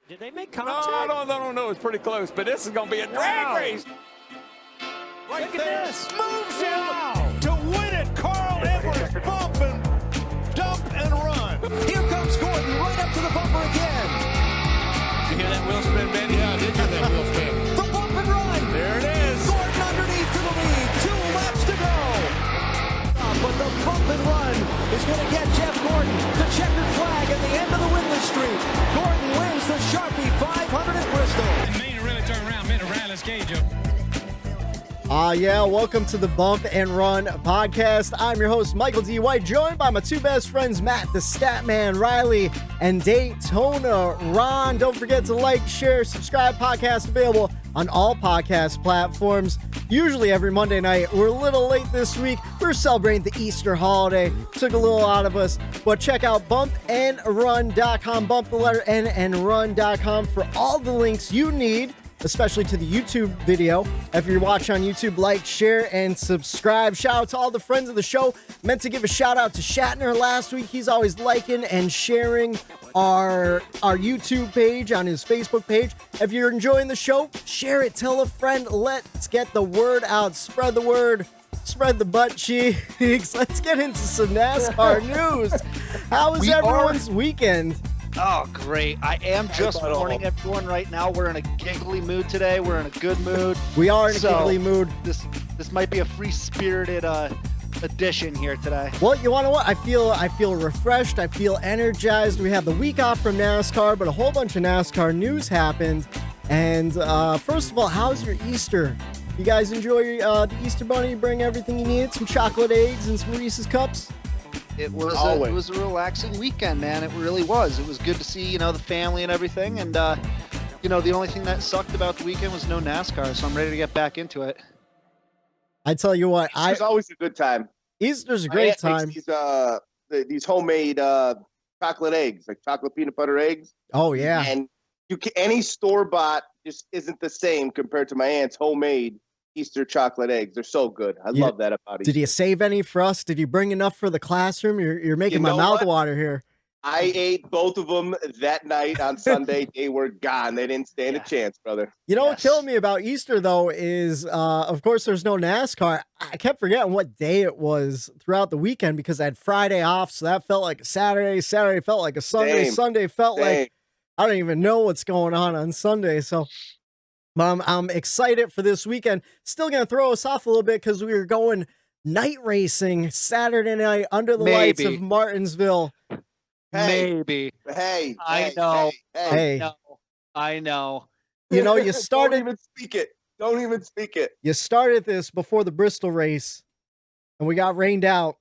Did they make No, contact? no. It's pretty close, but this is going to be a drag race. Look at this. Moves him to win it. Carl Edwards bump and dump and run. Here comes Gordon right up to the bumper again. You hear that wheel spin, Ben? Yeah, I did hear that wheel spin. The bump and run. There it is. Gordon underneath to the lead. 2 laps to go. But the bump and run is going to get Jeff Gordon the checkered flag at the end of the winless streak. Gordon wins the Sharpie 500 at Bristol. And Maine really turned around, made a Reilly's cage up. Yeah, welcome to the Bump and Run podcast. I'm your host, Michael D. White, joined by my two best friends, Matt, the Statman, Reilly, and Daytona Ron. Don't forget to like, share, subscribe. Podcast available on all podcast platforms. Usually every Monday night. We're a little late this week. We're celebrating the Easter holiday. Took a little out of us. But check out bumpandrun.com, bump the letter N and run.com for all the links you need, especially to the YouTube video. If you're watching on YouTube, like, share, and subscribe. Shout out to all the friends of the show. Meant to give a shout out to Shatner last week. He's always liking and sharing our YouTube page on his Facebook page. If you're enjoying the show, share it, tell a friend. Let's get the word out. Spread the word. Spread the butt cheeks. Let's get into some NASCAR news. How was everyone's weekend? Oh, great. I am just warning everyone right now. We're in a giggly mood today. We're in a good mood. We are in a giggly mood. This might be a free-spirited edition here today. Well, you want to what? I feel refreshed. I feel energized. We have the week off from NASCAR, but a whole bunch of NASCAR news happened. And first of all, how's your Easter? You guys enjoy the Easter Bunny? Bring everything you need? Some chocolate eggs and some Reese's Cups? It was a relaxing weekend, man. It really was. It was good to see, the family and everything. And, the only thing that sucked about the weekend was no NASCAR, so I'm ready to get back into it. I tell you what, it's always a good time. Easter's a great time. These homemade chocolate eggs, like chocolate peanut butter eggs. Oh yeah. And any store bought just isn't the same compared to my aunt's homemade Easter chocolate eggs. They're so good. I love that about Easter. Did you save any for us? Did you bring enough for the classroom? You're making my mouth water here. I ate both of them that night on Sunday. They were gone. They didn't stand a chance, brother. You know what killed me about Easter, though, is, of course, there's no NASCAR. I kept forgetting what day it was throughout the weekend because I had Friday off, so that felt like a Saturday. Saturday felt like a Sunday. Sunday felt like I don't even know what's going on Sunday. So I'm excited for this weekend. Still going to throw us off a little bit because we were going night racing Saturday night under the lights of Martinsville. Maybe. Hey. I know. You started. Don't even speak it. Don't even speak it. You started this before the Bristol race, and we got rained out.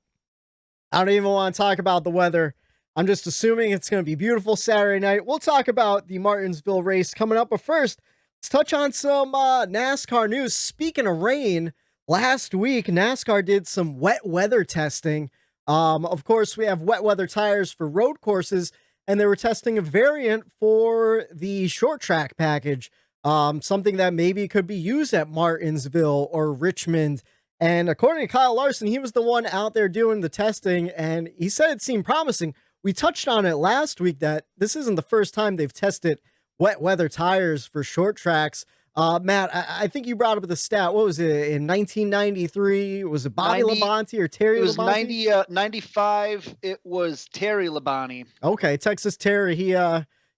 I don't even want to talk about the weather. I'm just assuming it's going to be beautiful Saturday night. We'll talk about the Martinsville race coming up, but first, let's touch on some NASCAR news. Speaking of rain, last week NASCAR did some wet weather testing. Of course, we have wet weather tires for road courses, and they were testing a variant for the short track package, something that maybe could be used at Martinsville or Richmond. And according to Kyle Larson, he was the one out there doing the testing, and he said it seemed promising. We touched on it last week that this isn't the first time they've tested wet weather tires for short tracks. Matt, I think you brought up the stat. What was it in 1993? Was it Bobby Labonte or Terry Labonte? It was 95. It was Terry Labonte. Okay, Texas Terry. He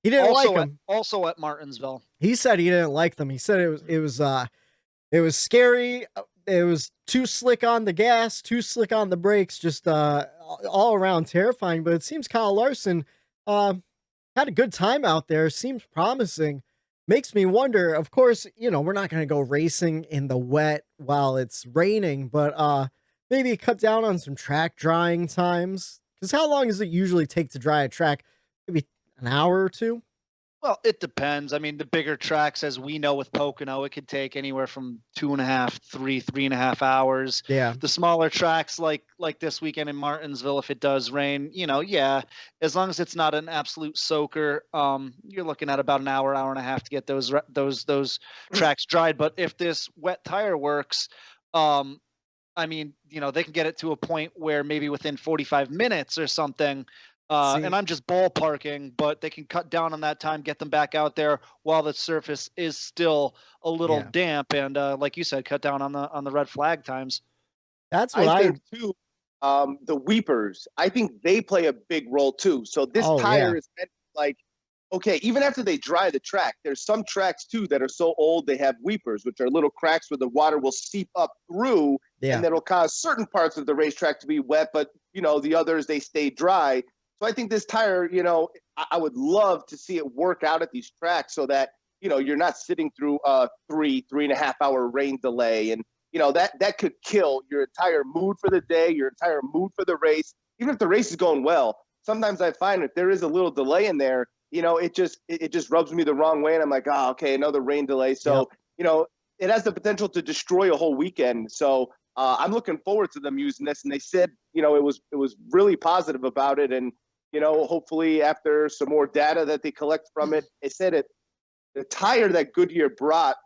didn't like him. Also at Martinsville. He said he didn't like them. He said it was scary. It was too slick on the gas, too slick on the brakes, just all around terrifying. But it seems Kyle Larson had a good time out there. Seems promising. Makes me wonder, of course, we're not going to go racing in the wet while it's raining, but maybe cut down on some track drying times. Because how long does it usually take to dry a track? Maybe an hour or two? Well, it depends. I mean, the bigger tracks, as we know with Pocono, it could take anywhere from 2.5, 3.5 hours. Yeah. The smaller tracks like this weekend in Martinsville, if it does rain, as long as it's not an absolute soaker, you're looking at about an hour and a half to get those tracks dried. But if this wet tire works, they can get it to a point where maybe within 45 minutes or something, And I'm just ballparking, but they can cut down on that time, get them back out there while the surface is still a little damp, and like you said, cut down on the red flag times. That's what I think too. The weepers, I think they play a big role too. So this tire is like, okay, even after they dry the track, there's some tracks too that are so old they have weepers, which are little cracks where the water will seep up through, and that'll cause certain parts of the racetrack to be wet, but the others, they stay dry. So I think this tire, I would love to see it work out at these tracks so that, you're not sitting through a 3.5 hour rain delay. And, that could kill your entire mood for the day, your entire mood for the race. Even if the race is going well, sometimes I find if there is a little delay in there, it just rubs me the wrong way. And I'm like, oh, okay, another rain delay. So, it has the potential to destroy a whole weekend. So I'm looking forward to them using this. And they said, it was really positive about it. And, hopefully after some more data that they collect from it, they said the tire that Goodyear brought,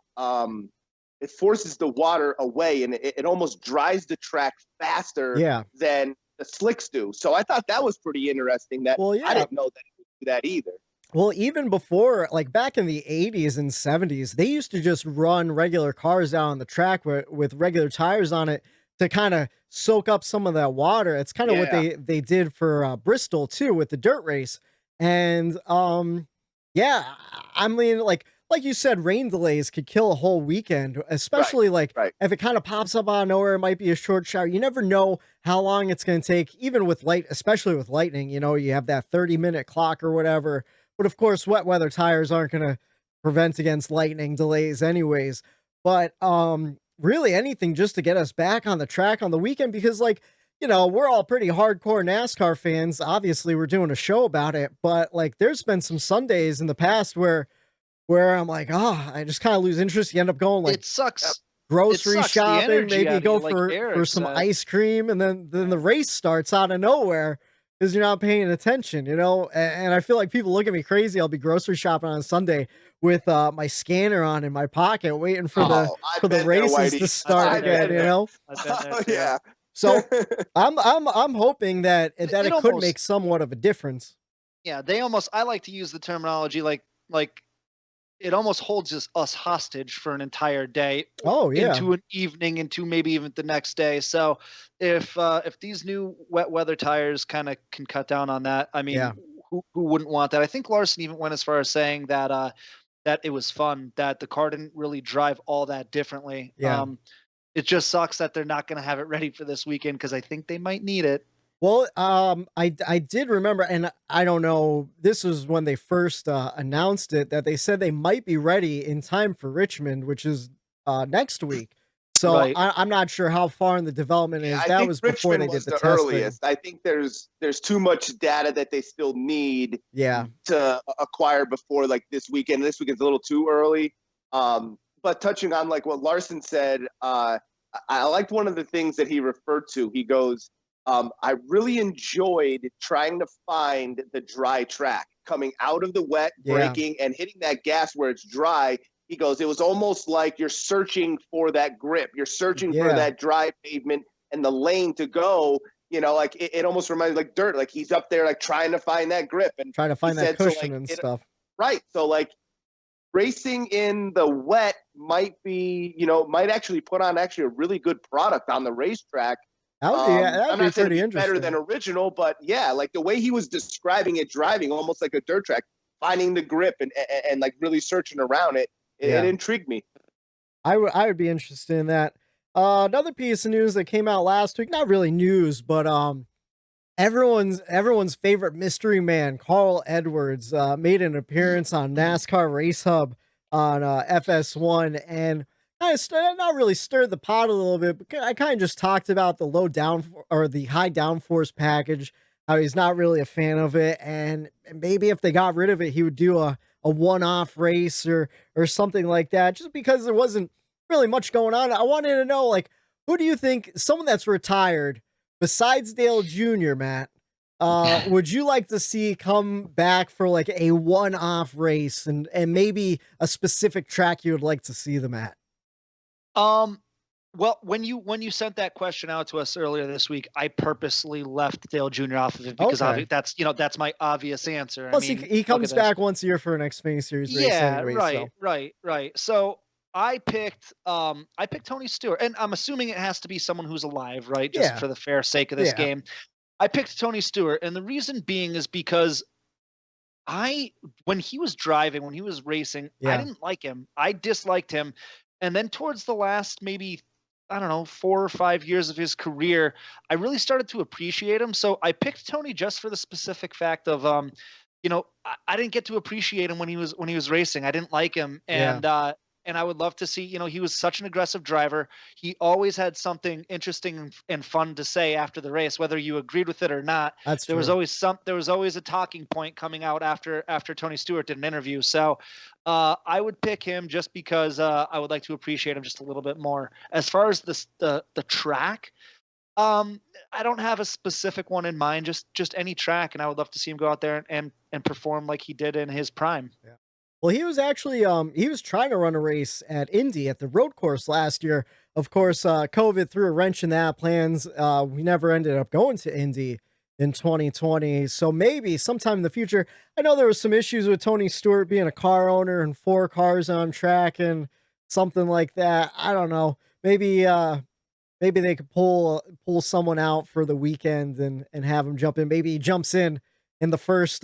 it forces the water away and it almost dries the track faster than the slicks do. So I thought that was pretty interesting that I didn't know that it would do that either. Well, even before, like back in the 80s and 70s, they used to just run regular cars out on the track with regular tires on it to kind of soak up some of that water. It's kind of what they did for Bristol too with the dirt race. And I mean, like you said, rain delays could kill a whole weekend, especially if it kind of pops up out of nowhere. It might be a short shower. You never know how long it's going to take, even with especially with lightning. You have that 30-minute clock or whatever. But of course, wet weather tires aren't going to prevent against lightning delays anyways. But really anything just to get us back on the track on the weekend, because we're all pretty hardcore NASCAR fans. Obviously, we're doing a show about it, but there's been some Sundays in the past where I'm like, I just kind of lose interest. You end up going it sucks. Grocery shopping, maybe go for some ice cream, and then the race starts out of nowhere because you're not paying attention, and I feel like people look at me crazy. I'll be grocery shopping on Sunday with my scanner on in my pocket, waiting for the races to start again, Yeah. So I'm hoping that it could make somewhat of a difference. Yeah, I like to use the terminology like it almost holds us hostage for an entire day. Oh yeah. Into an evening, into maybe even the next day. So if these new wet weather tires kind of can cut down on that, I mean, who wouldn't want that? I think Larson even went as far as saying that that it was fun, that the car didn't really drive all that differently. Yeah. It just sucks that they're not going to have it ready for this weekend because I think they might need it. Well, I did remember, and I don't know, this was when they first announced it, that they said they might be ready in time for Richmond, which is next week. So I'm not sure how far in the development is. That was before they did the testing. Earliest. I think there's too much data that they still need to acquire before this weekend. This weekend's a little too early. But touching on what Larson said, I liked one of the things that he referred to. He goes, I really enjoyed trying to find the dry track, coming out of the wet, braking, and hitting that gas where it's dry. He goes, it was almost like you're searching for that grip. You're searching for that dry pavement and the lane to go. It almost reminds me dirt. He's up there trying to find that grip and trying to find that cushion and stuff. Right. So racing in the wet might be, might actually put on a really good product on the racetrack. That'd be pretty interesting. Better than original, but the way he was describing it, driving almost like a dirt track, finding the grip and really searching around it, it intrigued me. I would be interested in that. Another piece of news that came out last week, not really news, but everyone's favorite mystery man, Carl Edwards, made an appearance on NASCAR Race Hub on FS1, and not really stirred the pot a little bit, but I kind of just talked about the the high downforce package, how he's not really a fan of it, and maybe if they got rid of it, he would do a one-off race or something like that, just because there wasn't really much going on. I wanted to know, who do you think, someone that's retired besides Dale Jr., Matt, would you like to see come back for a one-off race and maybe a specific track you would like to see them at? Well, when you sent that question out to us earlier this week, I purposely left Dale Jr. off of it because that's my obvious answer. Plus, he comes back once a year for an Xfinity Series race anyway. Right. So I picked Tony Stewart, and I'm assuming it has to be someone who's alive, right? Just for the fair sake of this game. I picked Tony Stewart, and the reason being is because when he was driving, when he was racing, I didn't like him. I disliked him. And then towards the last maybe, I don't know, 4 or 5 years of his career, I really started to appreciate him. So I picked Tony just for the specific fact of, I didn't get to appreciate him when he was racing. I didn't like him. And I would love to see, he was such an aggressive driver. He always had something interesting and fun to say after the race, whether you agreed with it or not. There was always a talking point coming out after Tony Stewart did an interview. So I would pick him just because I would like to appreciate him just a little bit more. As far as the track, I don't have a specific one in mind, just any track. And I would love to see him go out there and perform like he did in his prime. Yeah. Well, he was actually, he was trying to run a race at Indy at the road course last year. Of course, COVID threw a wrench in that plans. We never ended up going to Indy in 2020. So maybe sometime in the future. I know there was some issues with Tony Stewart being a car owner and 4 cars on track and something like that. I don't know. Maybe they could pull someone out for the weekend and have him jump in. Maybe he jumps in the first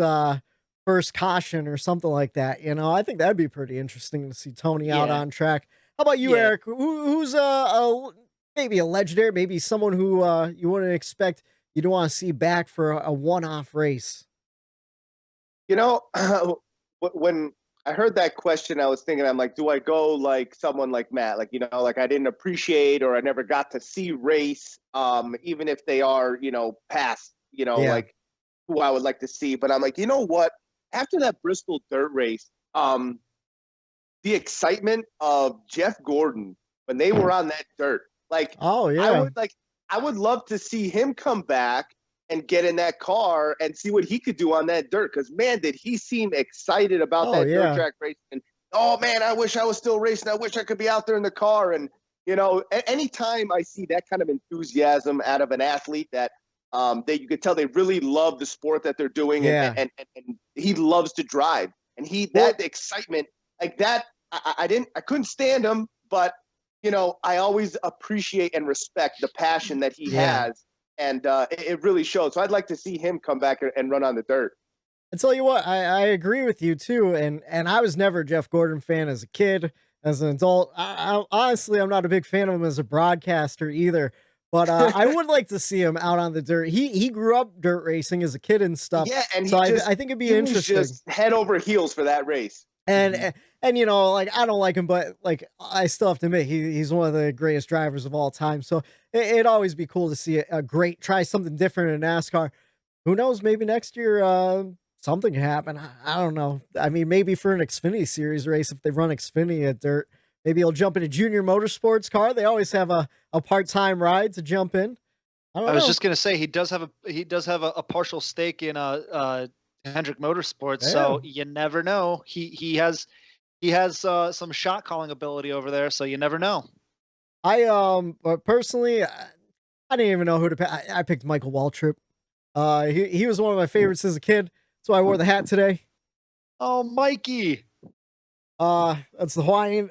caution or something like that. I think that'd be pretty interesting to see Tony out on track. How about you, Eric? Who's maybe a legendary, maybe someone who you wouldn't expect you'd want to see back for a one-off race? When I heard that question, I was thinking, I'm like, do I go like someone like Matt? Like, like I didn't appreciate or I never got to see race, even if they are, past, like who I would like to see. But I'm like, you know what? After that Bristol dirt race, the excitement of Jeff Gordon when they were on that dirt, like, I would love to see him come back and get in that car and see what he could do on that dirt. Because man, did he seem excited about that dirt track race? And oh man, I wish I was still racing. I wish I could be out there in the car. And anytime I see that kind of enthusiasm out of an athlete that you could tell they really love the sport that they're doing, and he loves to drive, and that excitement like that. I couldn't stand him, but I always appreciate and respect the passion that he has, and it really shows. So I'd like to see him come back and run on the dirt. I tell you what, I agree with you too, and I was never a Jeff Gordon fan as a kid. As an adult, honestly, I'm not a big fan of him as a broadcaster either. But I would like to see him out on the dirt. He grew up dirt racing as a kid and stuff. Yeah, and so I think it'd be interesting. Just head over heels for that race. And like I don't like him, but like I still have to admit he's one of the greatest drivers of all time. So it'd always be cool to see try something different in NASCAR. Who knows? Maybe next year something can happen. I don't know. I mean, maybe for an Xfinity Series race if they run Xfinity at dirt. Maybe he'll jump in a Junior Motorsports car. They always have a part-time ride to jump in. I was just gonna say he does have a partial stake in Hendrick Motorsports, so you never know. He has some shot calling ability over there, so you never know. But personally, I didn't even know who to pick. I picked Michael Waltrip. He was one of my favorites as a kid. That's why I wore the hat today. Oh, Mikey. That's the Hawaiian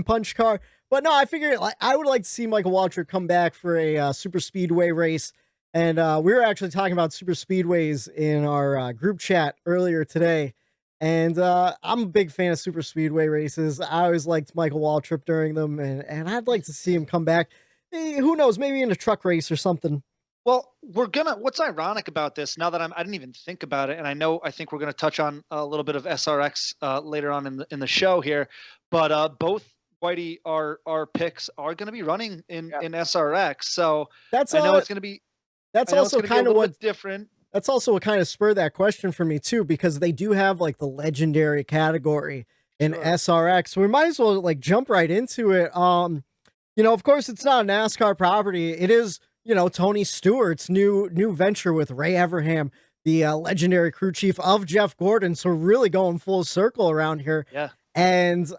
punch car. But no, I figured I would like to see Michael Waltrip come back for a super speedway race. And we were actually talking about super speedways in our group chat earlier today. And I'm a big fan of super speedway races. I always liked Michael Waltrip during them, and I'd like to see him come back. Who knows, maybe in a truck race or something. Well, what's ironic about this, now that I didn't even think about it, and I think we're going to touch on a little bit of SRX later on in the show here, but both Whitey, our picks are going to be running in SRX. So I know it's going to be, that's also kind of what's different. That's also what kind of spurred that question for me too, because they do have like the legendary category in SRX. We might as well like jump right into it. Of course it's not a NASCAR property. It is, Tony Stewart's new venture with Ray Everham, the legendary crew chief of Jeff Gordon. So we're really going full circle around here. Yeah. And,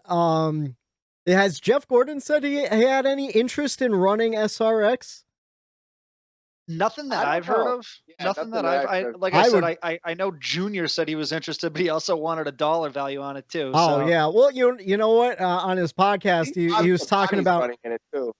Has Jeff Gordon said he had any interest in running SRX? Nothing that I I've don't heard know. of. Yeah, Nothing that nothing that I I've heard. like. I I said, would- I know Junior said he was interested, but he also wanted a dollar value on it too. Oh so. yeah. Well, you know what? On his podcast, he was talking about running in it too.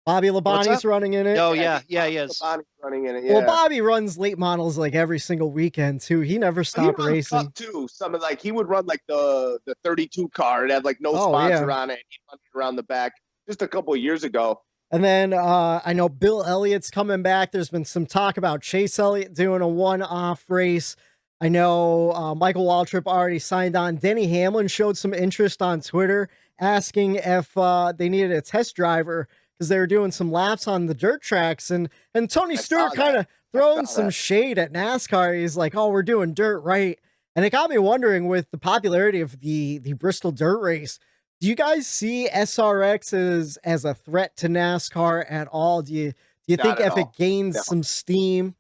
Bobby What's Labonte's that? running in it. Oh yeah, he is. Bonnie's running in it. Yeah. Well, Bobby runs late models like every single weekend too. He never But he stopped runs racing. Cup too. Some of he would run like the 32 car. It had like no Oh, sponsor yeah. on it. He'd run it around the back just a couple of years ago. And then I know Bill Elliott's coming back. There's been some talk about Chase Elliott doing a one-off race. I know Michael Waltrip already signed on. Denny Hamlin showed some interest on Twitter, asking if they needed a test driver because they were doing some laps on the dirt tracks. And Tony Stewart kind of throwing some shade at NASCAR. He's like, "Oh, we're doing dirt right." And it got me wondering, with the popularity of the Bristol dirt race, do you guys see SRX as a threat to NASCAR at all? Do you Not think at if it all. gains No. some steam?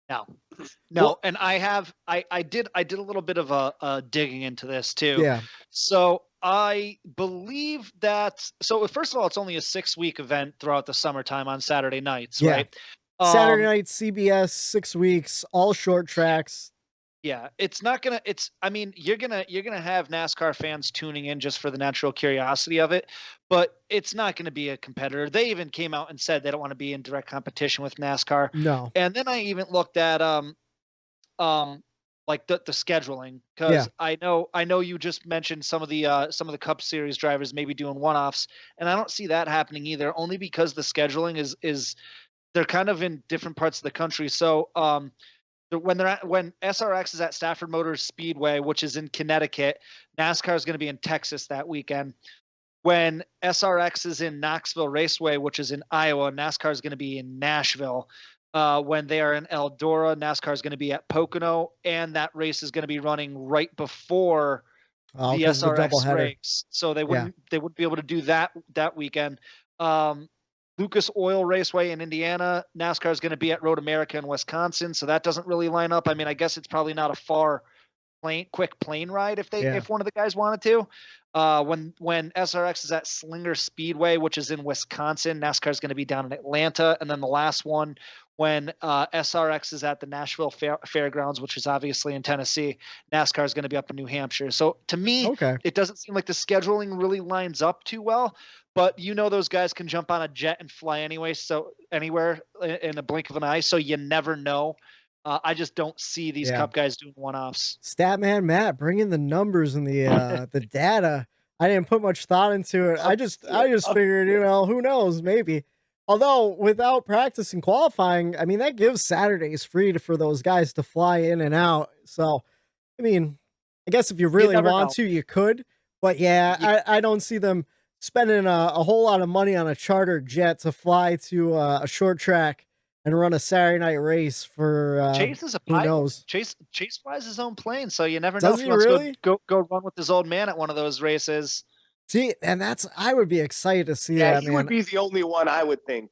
No. Well- And I did a little bit of a digging into this too. Yeah. So I believe that. So first of all, it's only a 6-week event throughout the summertime on Saturday nights, Yeah. right? Saturday night, CBS, 6 weeks, all short tracks. Yeah, it's not gonna. I mean, you're gonna have NASCAR fans tuning in just for the natural curiosity of it, but it's not gonna be a competitor. They even came out and said they don't want to be in direct competition with NASCAR. No. And then I even looked at like the scheduling, because Yeah. I know you just mentioned some of the Cup Series drivers maybe doing one-offs, and I don't see that happening either. Only because the scheduling is they're kind of in different parts of the country. So when SRX is at Stafford Motors Speedway, which is in Connecticut, NASCAR is going to be in Texas that weekend. When SRX is in Knoxville Raceway, which is in Iowa, NASCAR is going to be in Nashville. When they are in Eldora, NASCAR is going to be at Pocono, and that race is going to be running right before the 'Cause of the SRX doubleheader. race. So they wouldn't be able to do that weekend. Lucas Oil Raceway in Indiana, NASCAR is going to be at Road America in Wisconsin, so that doesn't really line up. I mean, I guess it's probably not a far quick plane ride if one of the guys wanted to. When SRX is at Slinger Speedway, which is in Wisconsin, NASCAR is going to be down in Atlanta, and then the last one, when SRX is at the Nashville Fairgrounds, which is obviously in Tennessee, NASCAR is going to be up in New Hampshire. So to me, it doesn't seem like the scheduling really lines up too well. But those guys can jump on a jet and fly anyway, so anywhere in a blink of an eye. So you never know. I just don't see these Cup guys doing one-offs. Statman Matt, bring in the numbers and the data. I didn't put much thought into it. I just figured, who knows, maybe. Although without practice and qualifying, I mean, that gives Saturdays free for those guys to fly in and out. So, I mean, I guess if you really want to, you could. But yeah, I don't see them spending a whole lot of money on a charter jet to fly to a short track and run a Saturday night race for Chase is a who pilot. knows. Chase flies his own plane, so you never know Does if he he wants really? to go run with his old man at one of those races. See, and I would be excited to see Yeah, that, he man. would be the only one I would think.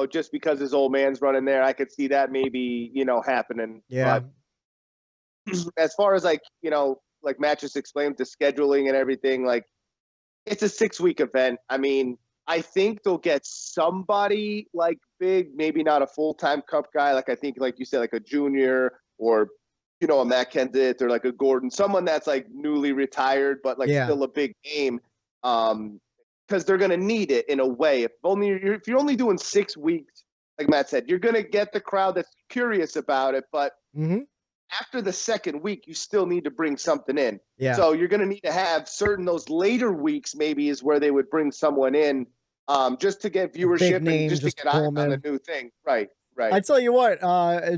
Just because his old man's running there, I could see that maybe, happening. Yeah. But as far as like Matt just explained, the scheduling and everything, like it's a 6-week event. I mean, I think they'll get somebody like big, maybe not a full-time Cup guy. Like I think, like you said, like a junior or, a Matt Kenseth or like a Gordon, someone that's like newly retired, but like still a big name. Because they're going to need it in a way. If you're only doing 6 weeks, like Matt said, you're going to get the crowd that's curious about it. But after the second week, you still need to bring something in. Yeah. So you're going to need to have those later weeks maybe is where they would bring someone in just to get viewership name, and just to just get pull on 'em a in. new thing. Right. I tell you what,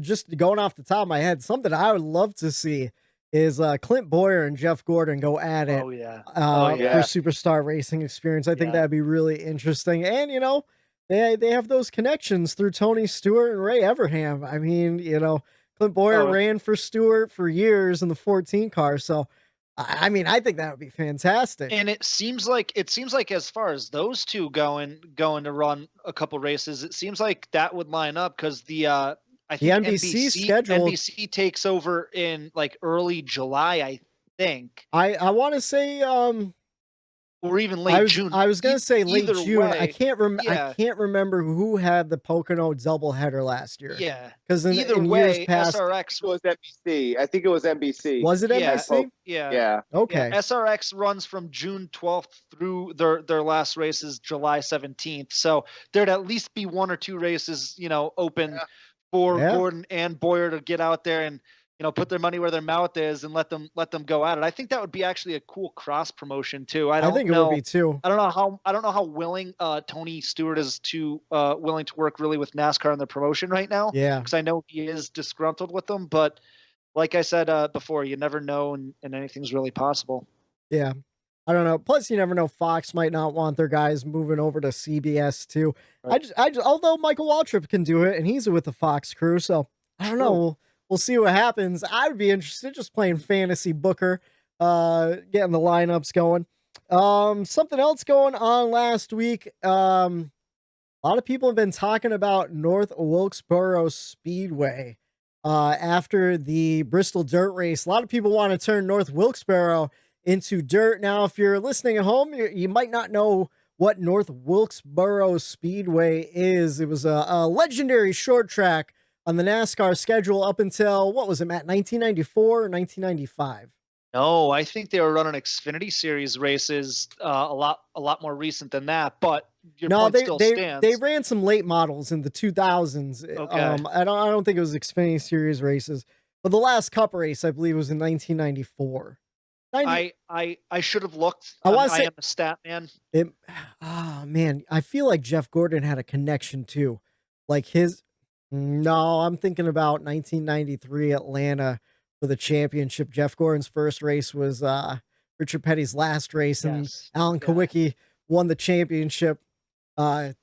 just going off the top of my head, something I would love to see is Clint Boyer and Jeff Gordon go at it. Oh yeah. For Superstar Racing Experience. I think that'd be really interesting. And they have those connections through Tony Stewart and Ray Everham. I mean, Clint Boyer ran for Stewart for years in the 14 car. So I mean, I think that would be fantastic. And it seems like as far as those two going to run a couple races, it seems like that would line up because I think NBC schedule. NBC takes over in like early July, I think. I want to say or even late June. I was gonna say late June. Way, I can't remember who had the Pocono doubleheader last year. Yeah, because in way, years past, SRX was NBC. I think it was NBC. Was it NBC? Yeah. Okay. Yeah. SRX runs from June 12th through their last race is July 17th. So there'd at least be one or two races, open for Gordon and Boyer to get out there and put their money where their mouth is and let them go at it. I think that would be actually a cool cross promotion too. I think it would be too. I don't know how willing Tony Stewart is to willing to work really with NASCAR in their promotion right now. Yeah, because I know he is disgruntled with them, but like I said before, you never know, and anything's really possible. Yeah, I don't know. Plus, you never know. Fox might not want their guys moving over to CBS too. Right. I just although Michael Waltrip can do it, and he's with the Fox crew, so I don't know. We'll see what happens. I would be interested just playing fantasy booker, getting the lineups going. Something else going on last week. A lot of people have been talking about North Wilkesboro Speedway after the Bristol Dirt Race. A lot of people want to turn North Wilkesboro into dirt. Now, if you're listening at home, you might not know what North Wilkesboro Speedway is. It was a legendary short track on the NASCAR schedule up until, what was it, Matt, 1994 or 1995? No, I think they were running Xfinity Series races a lot more recent than that, but your point still stands. They ran some late models in the 2000s. Okay. I don't think it was Xfinity Series races, but the last Cup race, I believe, was in 1994. I should have looked. I am a stat man. Man, I feel like Jeff Gordon had a connection too. Like no, I'm thinking about 1993 Atlanta for the championship. Jeff Gordon's first race was Richard Petty's last race, and Alan Kawicki won the championship. Right.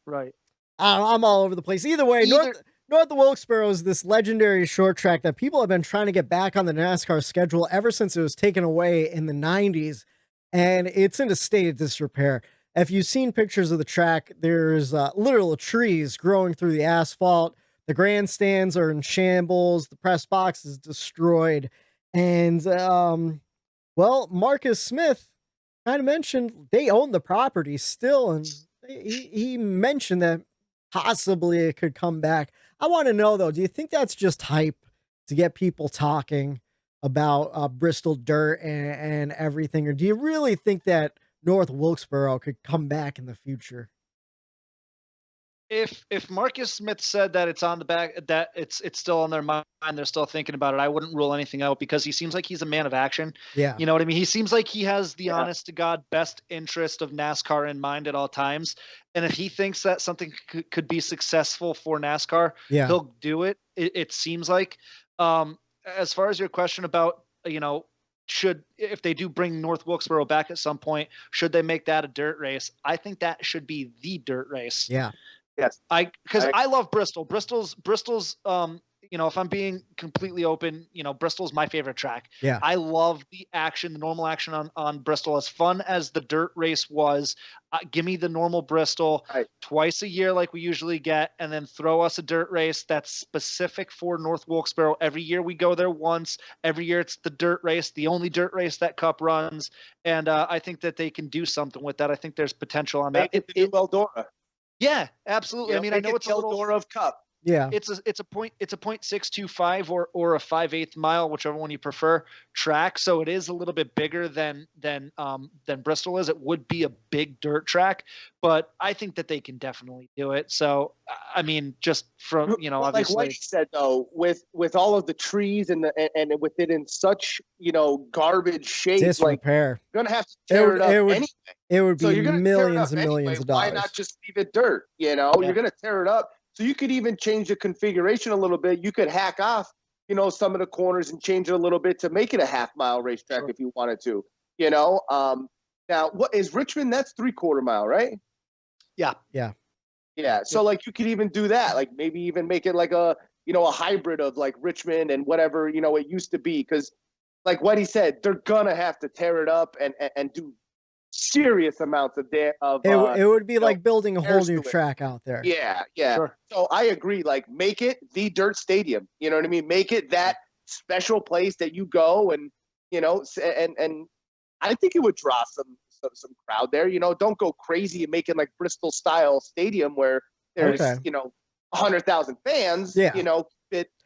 I'm all over the place. Either way, North of Wilkesboro is this legendary short track that people have been trying to get back on the NASCAR schedule ever since it was taken away in the 90s, and it's in a state of disrepair. If you've seen pictures of the track, there's literal trees growing through the asphalt. The grandstands are in shambles. The press box is destroyed. And, Marcus Smith kind of mentioned they own the property still. And he mentioned that possibly it could come back. I want to know, though, do you think that's just hype to get people talking about Bristol Dirt and everything? Or do you really think that North Wilkesboro could come back in the future? If Marcus Smith said that it's on the back, that it's still on their mind, they're still thinking about it, I wouldn't rule anything out because he seems like he's a man of action. Yeah. You know what I mean? He seems like he has the honest to God best interest of NASCAR in mind at all times. And if he thinks that something could be successful for NASCAR, he'll do it. It seems like. As far as your question about, if they do bring North Wilkesboro back at some point, should they make that a dirt race? I think that should be the dirt race. Yeah. Yes. Because I love Bristol. Bristol's if I'm being completely open, Bristol's my favorite track. Yeah. I love the action, the normal action on Bristol. As fun as the dirt race was, give me the normal Bristol twice a year like we usually get, and then throw us a dirt race that's specific for North Wilkesboro. Every year we go there once. Every year it's the dirt race, the only dirt race that Cup runs. And I think that they can do something with that. I think there's potential on that. Make it the new Eldora. Yeah, absolutely. I mean, I know it's a little Eldora of Cup. Yeah, it's a 0.625 or a 5/8 mile, whichever one you prefer, track. So it is a little bit bigger than Bristol is. It would be a big dirt track, but I think that they can definitely do it. So I mean, just from obviously, like what he said though, with all of the trees and with it in such garbage shape, disrepair, you're gonna have to tear it up anyway. It would be millions and millions of dollars. Why not just leave it dirt? You're gonna tear it up. So you could even change the configuration a little bit. You could hack off, some of the corners and change it a little bit to make it a half-mile racetrack if you wanted to. Now, what is Richmond? That's 3/4 mile, right? Yeah. Yeah. Yeah. So you could even do that. Like maybe even make it like a hybrid of like Richmond and whatever it used to be. Because like what he said, they're gonna have to tear it up and do serious amounts of it would be like building a whole new track out there. Yeah. Sure. So I agree. Like, make it the dirt stadium. You know what I mean? Make it that special place that you go and and I think it would draw some crowd there. Don't go crazy and make it like Bristol style stadium where there's 100,000 fans. Yeah.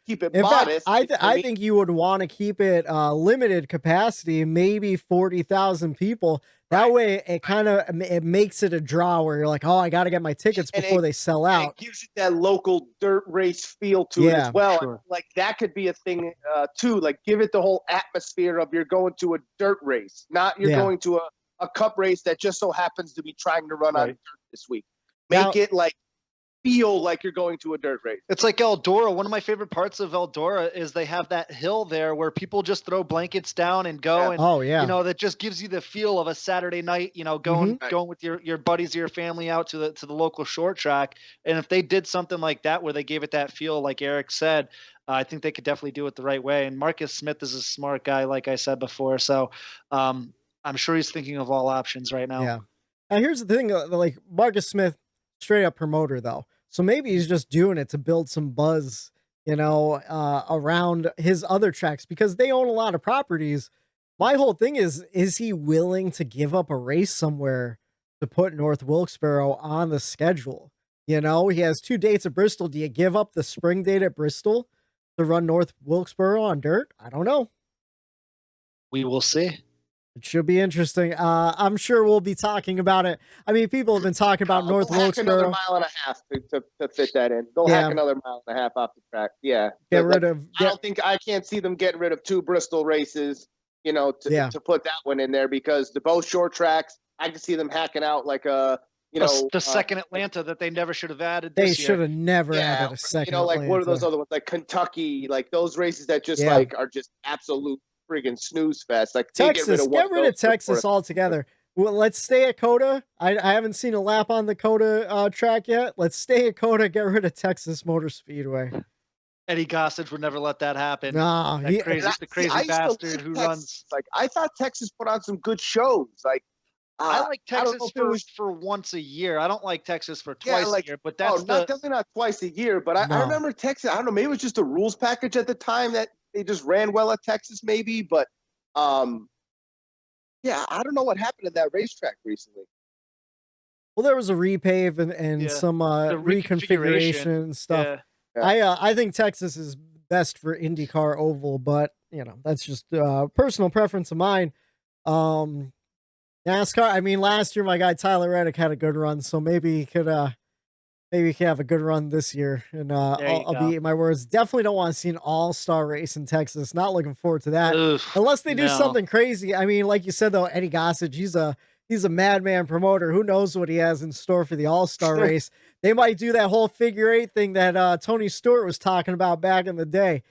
Keep it In modest. fact, I think you would want to keep it limited capacity, maybe 40,000 people. That way, it makes it a draw where you're like, oh, I got to get my tickets before they sell out. It gives it that local dirt race feel to it as well. Sure. Like that could be a thing too. Like give it the whole atmosphere of you're going to a dirt race, not you're going to a cup race that just so happens to be trying to run on dirt this week. Make it like feel like you're going to a dirt race. It's like Eldora. One of my favorite parts of Eldora is they have that hill there where people just throw blankets down and go. Yeah. And, that just gives you the feel of a Saturday night, going with your buddies or your family out to the local short track. And if they did something like that, where they gave it that feel, like Eric said, I think they could definitely do it the right way. And Marcus Smith is a smart guy, like I said before. So I'm sure he's thinking of all options right now. Yeah. And here's the thing, like Marcus Smith, straight up promoter though. So maybe he's just doing it to build some buzz, around his other tracks because they own a lot of properties. My whole thing is he willing to give up a race somewhere to put North Wilkesboro on the schedule? He has 2 dates at Bristol. Do you give up the spring date at Bristol to run North Wilkesboro on dirt? I don't know. We will see. It should be interesting. I'm sure we'll be talking about it. I mean, people have been talking about North Wilkesboro. Another mile and a half to fit that in. They'll hack another mile and a half off the track. Yeah. I can't see them getting rid of 2 Bristol races, to put that one in there because the both short tracks, I can see them hacking out like the second Atlanta that they never should have added. They should have never added a second. Like what are those other ones? Like Kentucky, like those races that just are just absolute friggin' snooze fest. Like Texas, get rid of Texas altogether. Well, let's stay at Coda. I haven't seen a lap on the Coda track yet. Let's stay at Coda. Get rid of Texas Motor Speedway. Eddie Gossage would never let that happen. No, the crazy bastard who runs. Like I thought Texas put on some good shows. Like I like Texas for once a year. I don't like Texas for twice a year. But that's definitely not twice a year. But I remember Texas. I don't know. Maybe it was just a rules package at the time that they just ran well at Texas, maybe. But I don't know what happened at that racetrack recently. Well, there was a repave and some reconfiguration and stuff. Yeah. I think Texas is best for IndyCar oval, but that's just personal preference of mine. NASCAR. I mean, last year my guy Tyler Reddick had a good run, so maybe he could have a good run this year. And I'll be eating my words. Definitely don't want to see an all-star race in Texas. Not looking forward to that. Unless they do something crazy. I mean, like you said though, Eddie Gossage, he's a madman promoter. Who knows what he has in store for the all-star race? They might do that whole figure 8 thing that Tony Stewart was talking about back in the day.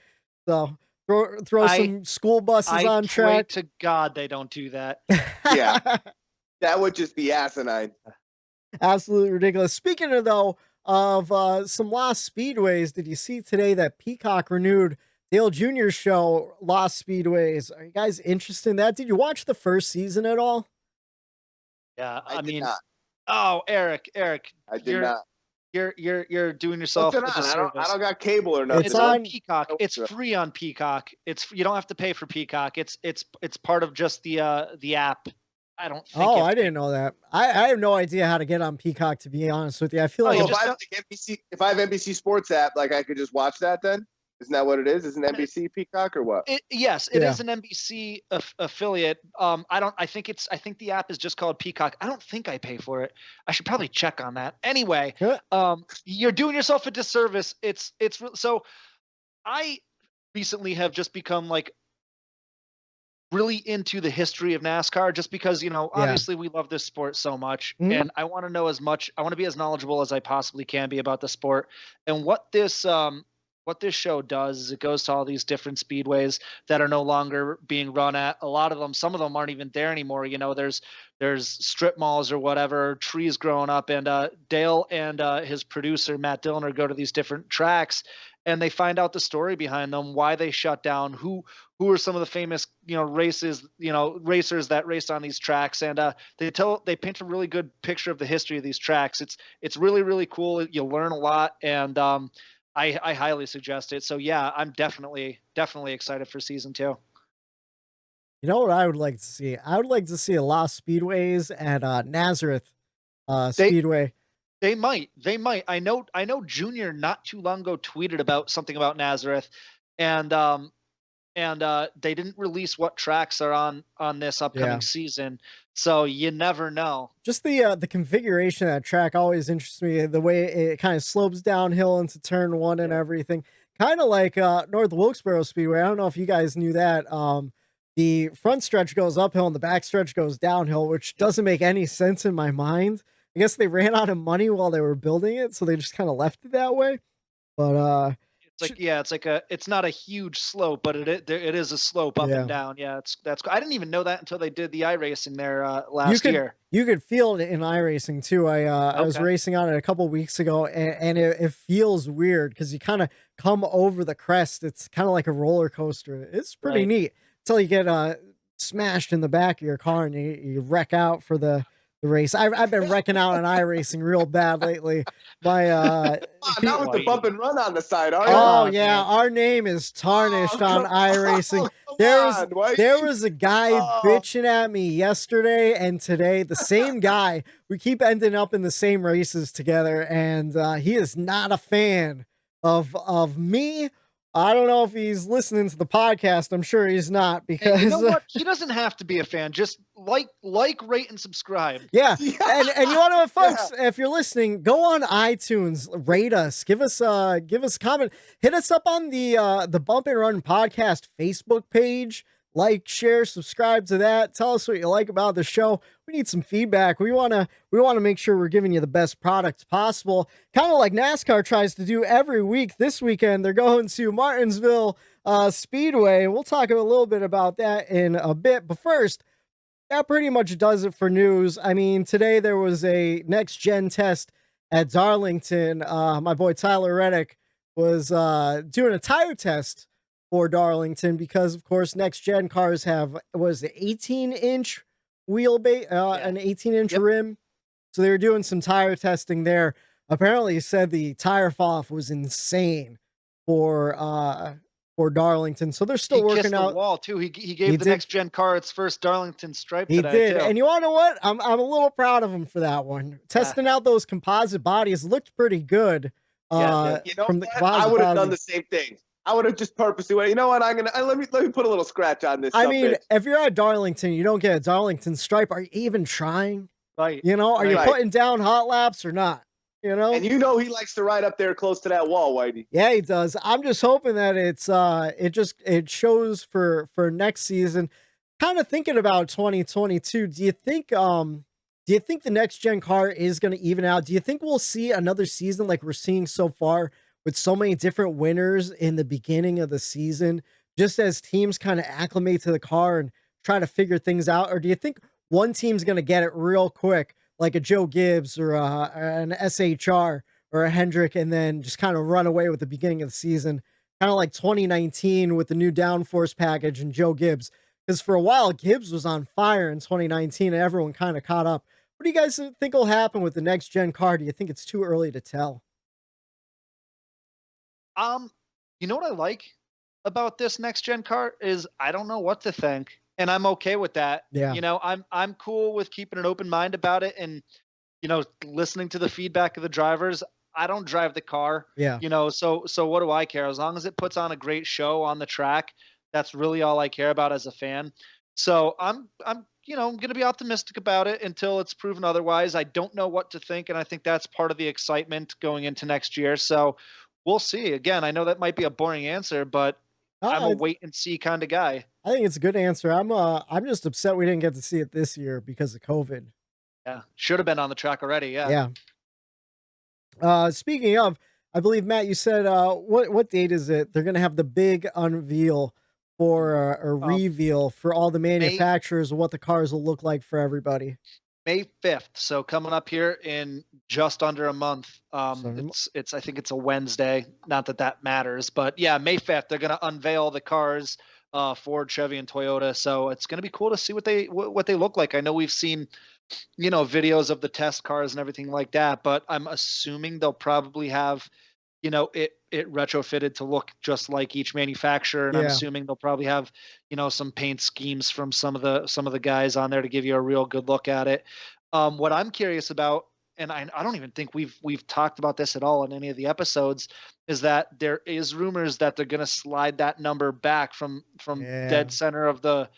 So throw some school buses on track. I pray to God they don't do that. Yeah, that would just be asinine. Absolutely ridiculous. Speaking of some lost speedways, did you see today that Peacock renewed Dale Jr.'s show, Lost Speedways? Are you guys interested in that? Did you watch the first season at all? Yeah, I mean, not. Oh, Eric, I did not. You're doing yourself a disservice. I don't got cable or nothing. It's on Peacock. It's free on Peacock. You don't have to pay for Peacock. It's part of just the app. I don't think. I didn't know that. I have no idea how to get on Peacock, to be honest with you. I feel like if I have NBC Sports app, like I could just watch that then? Isn't that what it is? Isn't NBC Peacock or what? Yes, it is an NBC affiliate. I think the app is just called Peacock. I don't think I pay for it. I should probably check on that. Anyway, you're doing yourself a disservice. So I recently have just become like really into the history of NASCAR just because, obviously we love this sport so much and I want to know as much. I want to be as knowledgeable as I possibly can be about the sport. And what this show does is it goes to all these different speedways that are no longer being run at. A lot of them, some of them aren't even there anymore. There's strip malls or whatever, trees growing up, and Dale and his producer Matt Dillner go to these different tracks and they find out the story behind them, why they shut down, who are some of the famous, racers that raced on these tracks. And they paint a really good picture of the history of these tracks. It's really, really cool. You'll learn a lot. And I highly suggest it. So yeah, I'm definitely excited for season 2. You know what I would like to see? I would like to see a lot of speedways at Nazareth Speedway. They might. I know Junior not too long ago tweeted about something about Nazareth, and they didn't release what tracks are on this upcoming season. So you never know. Just the configuration of that track always interests me. The way it kind of slopes downhill into turn one and everything. Kind of like North Wilkesboro Speedway. I don't know if you guys knew that. The front stretch goes uphill and the back stretch goes downhill, which doesn't make any sense in my mind. I guess they ran out of money while they were building it, so they just kind of left it that way. But it's not a huge slope, but it is a slope up and down. Yeah, that's. I didn't even know that until they did the iRacing there last year. You could feel it in iRacing too. I was racing on it a couple weeks ago, and it feels weird because you kind of come over the crest. It's kind of like a roller coaster. It's pretty neat until you get smashed in the back of your car and you wreck out for the race. I've been wrecking out on iRacing real bad lately. Not with the bump and run on the side, are you? Oh yeah, our name is tarnished on iRacing. There was a guy bitching at me yesterday and today. The same guy. We keep ending up in the same races together, and he is not a fan of me. I don't know if he's listening to the podcast. I'm sure he's not, because you know what? He doesn't have to be a fan. Just like, rate, and subscribe. Yeah. And you want to, folks, if you're listening, go on iTunes, rate us, give us a comment, hit us up on the Bump and Run podcast Facebook page. Like, share, subscribe to that. Tell us what you like about the show. We need some feedback. We want to make sure we're giving you the best product possible. Kind of like NASCAR tries to do every week. This weekend, they're going to Martinsville Speedway. We'll talk a little bit about that in a bit. But first, that pretty much does it for news. I mean, today there was a next-gen test at Darlington. My boy Tyler Reddick was doing a tire test for Darlington because, of course, next-gen cars have, what is it, 18-inch wheelbase, an 18-inch rim. So they were doing some tire testing there. Apparently, he said the tire fall-off was insane for Darlington. So they're still working out. The wall too. He gave the next-gen car its first Darlington stripe. He did, and you want to know what? I'm a little proud of him for that one. Testing out those composite bodies looked pretty good. You know, from the I would have done the same thing. I would have just purposely went, you know what, let me put a little scratch on this. I mean, if you're at Darlington, you don't get a Darlington stripe. Are you even trying? Right. You know, are you putting down hot laps or not? You know? And you know he likes to ride up there close to that wall, Whitey. Yeah, he does. I'm just hoping that it shows for next season. Kind of thinking about 2022. Do you think the next gen car is going to even out? Do you think we'll see another season like we're seeing so far, with so many different winners in the beginning of the season, just as teams kind of acclimate to the car and try to figure things out? Or do you think one team's going to get it real quick, like a Joe Gibbs or an SHR or a Hendrick, and then just kind of run away with the beginning of the season, kind of like 2019 with the new downforce package and Joe Gibbs? Because for a while, Gibbs was on fire in 2019 and everyone kind of caught up. What do you guys think will happen with the next gen car? Do you think it's too early to tell? You know what I like about this next gen car is I don't know what to think, and I'm okay with that. Yeah. You know, I'm cool with keeping an open mind about it, and you know, listening to the feedback of the drivers. I don't drive the car. Yeah. You know, so what do I care? As long as it puts on a great show on the track, that's really all I care about as a fan. So I'm going to be optimistic about it until it's proven otherwise. I don't know what to think, and I think that's part of the excitement going into next year. So we'll see. Again, I know that might be a boring answer, but I'm a wait and see kind of guy. I think it's a good answer. I'm just upset we didn't get to see it this year because of COVID. Yeah, should have been on the track already. Yeah. Speaking of, I believe, Matt, you said what date is it? They're gonna have the big unveil for a reveal for all the manufacturers of what the cars will look like for everybody. May 5th. So coming up here in just under a month. I think it's a Wednesday. Not that matters, but yeah, May 5th, they're going to unveil the cars, Ford, Chevy, and Toyota. So it's going to be cool to see what they look like. I know we've seen, videos of the test cars and everything like that, but I'm assuming they'll probably have, you know, it retrofitted to look just like each manufacturer. And I'm assuming they'll probably have, you know, some paint schemes from some of the guys on there to give you a real good look at it. What I'm curious about, and I don't even think we've talked about this at all in any of the episodes, is that there is rumors that they're going to slide that number back from dead center of the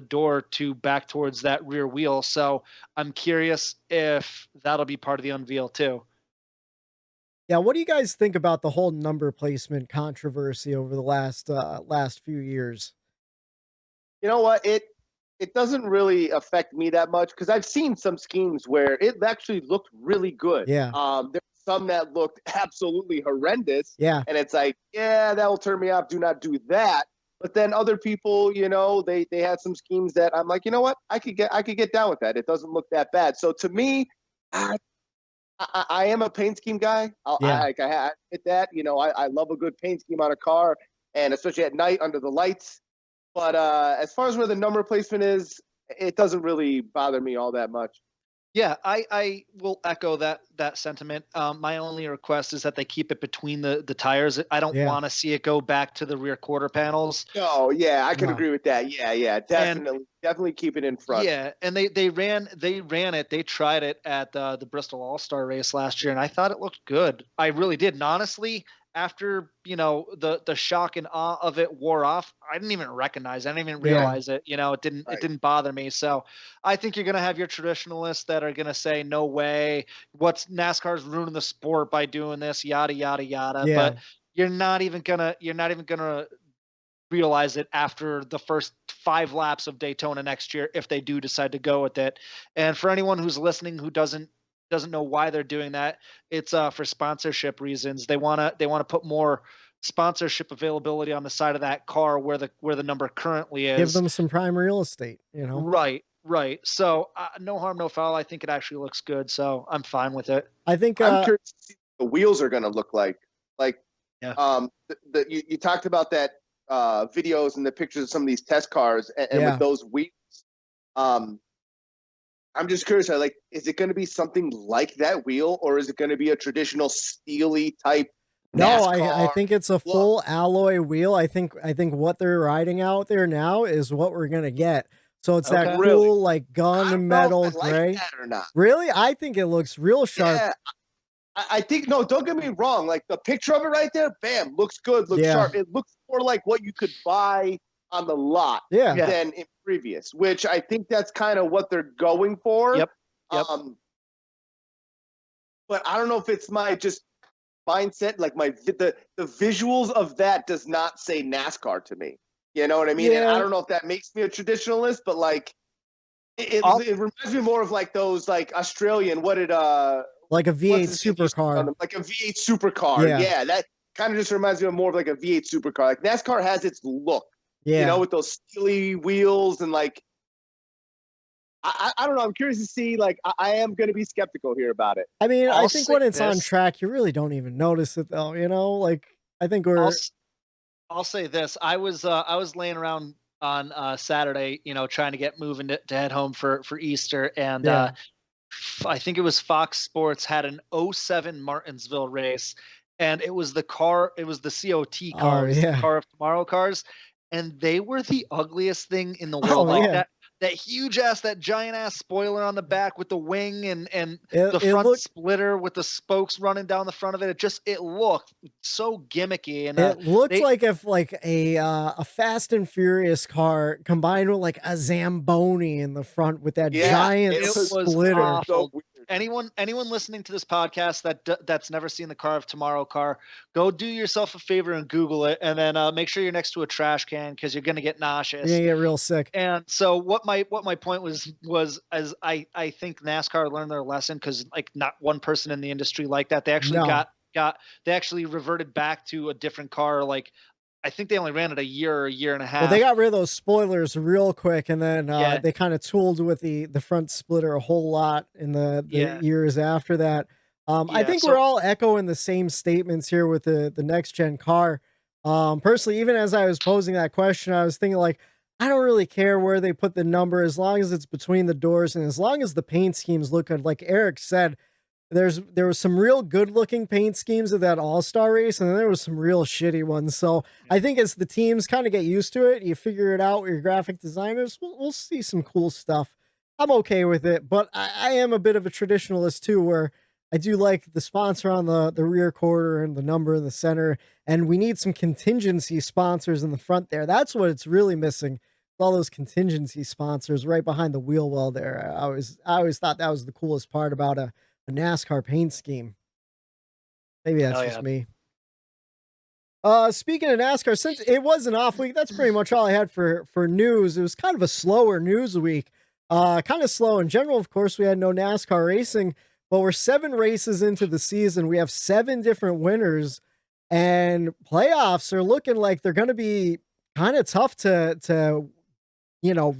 door to back towards that rear wheel. So I'm curious if that'll be part of the unveil too. Yeah, what do you guys think about the whole number placement controversy over the last few years? You know what? It doesn't really affect me that much because I've seen some schemes where it actually looked really good. Yeah. There's some that looked absolutely horrendous. Yeah. And it's like, yeah, that will turn me off. Do not do that. But then other people, you know, they had some schemes that I'm like, you know what? I could get down with that. It doesn't look that bad. So to me, I am a paint scheme guy. I hit that. You know, I love a good paint scheme on a car, and especially at night under the lights. But as far as where the number placement is, it doesn't really bother me all that much. Yeah, I will echo that sentiment. My only request is that they keep it between the tires. I don't want to see it go back to the rear quarter panels. No, yeah, I can agree with that. Yeah, definitely keep it in front. Yeah, and they ran it. They tried it at the Bristol All-Star race last year, and I thought it looked good. I really did. And honestly, after, you know, the shock and awe of it wore off, I didn't even recognize it. I didn't even realize it. You know, it didn't bother me. So I think you're going to have your traditionalists that are going to say, no way, what's NASCAR's ruining the sport by doing this, yada, yada, yada. Yeah. But you're not even going to realize it after the first 5 laps of Daytona next year, if they do decide to go with it. And for anyone who's listening, who doesn't know why they're doing that, it's for sponsorship reasons. They want to put more sponsorship availability on the side of that car where the number currently is. Give them some prime real estate, you know? Right. So no harm, no foul. I think it actually looks good. So I'm fine with it. I think I'm curious to see what the wheels are going to look like. You talked about that videos and the pictures of some of these test cars and with those wheels. I'm just curious, is it going to be something like that wheel, or is it going to be a traditional steely type? No, I think it's a full alloy wheel. I think what they're riding out there now is what we're going to get. So it's that cool, like gunmetal gray. Like that or not. Really? I think it looks real sharp. Yeah, I think, no, don't get me wrong. Like the picture of it right there, bam, looks good, looks sharp. It looks more like what you could buy on the lot than in previous, which I think that's kind of what they're going for. Yep. But I don't know if it's my just mindset, like the visuals of that does not say NASCAR to me. You know what I mean? And I don't know if that makes me a traditionalist, but like it reminds me more of like those like Australian, like a V8 supercar. Like a V8 supercar. Yeah, that kind of just reminds me more of like a V8 supercar. Like NASCAR has its look. You know, with those steely wheels and like, I don't know. I'm curious to see, like, I am going to be skeptical here about it. I mean, I think when it's on track, you really don't even notice it though, you know, like I think I'll say this. I was laying around on Saturday, you know, trying to get moving to head home for Easter. And I think it was Fox Sports had an 07 Martinsville race, and it was the COT cars, the Car of Tomorrow cars. And they were the ugliest thing in the world. That huge ass, that giant ass spoiler on the back with the wing and the front splitter with the spokes running down the front of it. It looked so gimmicky. And it looked like if like a Fast and Furious car combined with like a Zamboni in the front with that giant splitter. So anyone listening to this podcast that's never seen the Car of Tomorrow car, go do yourself a favor and Google it, and then make sure you're next to a trash can, because you're gonna get nauseous. You're gonna get real sick. And so what my point was as I think NASCAR learned their lesson, because like not one person in the industry like that. They actually they actually reverted back to a different car. Like I think they only ran it a year and a half. Well, they got rid of those spoilers real quick, and then they kind of tooled with the front splitter a whole lot in the years after that. I think we're all echoing the same statements here with the next gen car. Personally, even as I was posing that question, I was thinking like, I don't really care where they put the number as long as it's between the doors and as long as the paint schemes look good. Like Eric said, there was some real good looking paint schemes of that all-star race, and then there was some real shitty ones. So I think as the teams kind of get used to it, you figure it out with your graphic designers, we'll see some cool stuff. I'm okay with it, but I am a bit of a traditionalist too, where I do like the sponsor on the rear quarter and the number in the center, and we need some contingency sponsors in the front there. That's what it's really missing. All those contingency sponsors right behind the wheel well there. I always thought that was the coolest part about a NASCAR paint scheme. Maybe that's just me. Speaking of NASCAR, since it was an off week, that's pretty much all I had for news. It was kind of a slower news week. Kind of slow in general. Of course, we had no NASCAR racing, but we're 7 races into the season. We have 7 different winners, and playoffs are looking like they're going to be kind of tough to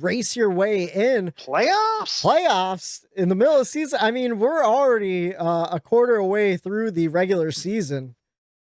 race your way in. Playoffs in the middle of the season. I mean, we're already a quarter away through the regular season,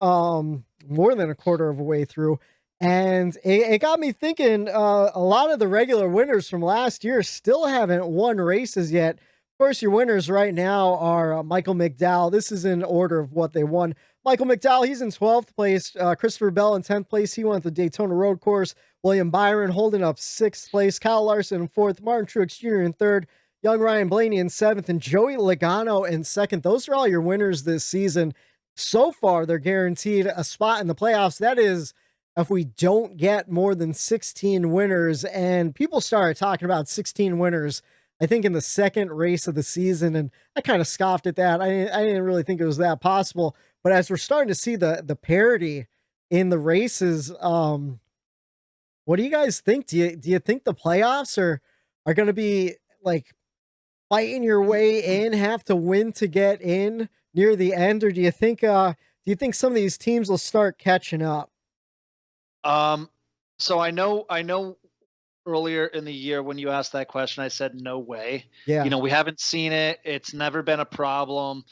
more than a quarter of a way through. And it got me thinking, a lot of the regular winners from last year still haven't won races yet. Of course, your winners right now are Michael McDowell. This is in order of what they won. Michael McDowell, he's in 12th place. Christopher Bell in 10th place. He won the Daytona Road Course. William Byron holding up 6th place. Kyle Larson in 4th. Martin Truex Jr. in 3rd. Young Ryan Blaney in 7th. And Joey Logano in 2nd. Those are all your winners this season. So far, they're guaranteed a spot in the playoffs. That is, if we don't get more than 16 winners. And people started talking about 16 winners, I think, in the 2nd race of the season. And I kind of scoffed at that. I didn't really think it was that possible. But as we're starting to see the parity in the races, what do you guys think? Do you think the playoffs are going to be like fighting your way in, have to win to get in near the end, or do you think some of these teams will start catching up? So I know earlier in the year when you asked that question, I said no way. Yeah. We haven't seen it. It's never been a problem.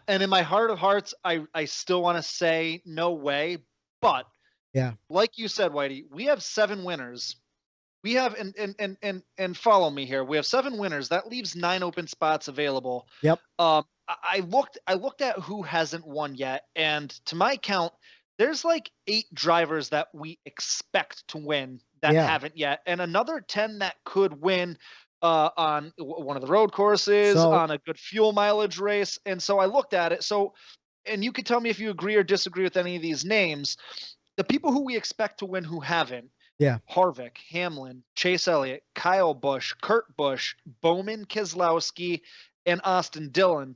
And in my heart of hearts, I still want to say no way. But yeah, like you said, Whitey, we have 7 winners. We have and follow me here. We have 7 winners. That leaves 9 open spots available. Yep. I looked at who hasn't won yet, and to my count, there's like 8 drivers that we expect to win that haven't yet, and another 10 that could win on one of the road courses, on a good fuel mileage race. And so I looked at it. So, and you could tell me if you agree or disagree with any of these names. The people who we expect to win who haven't. Yeah. Harvick, Hamlin, Chase Elliott, Kyle Busch, Kurt Busch, Bowman, Keselowski, and Austin Dillon,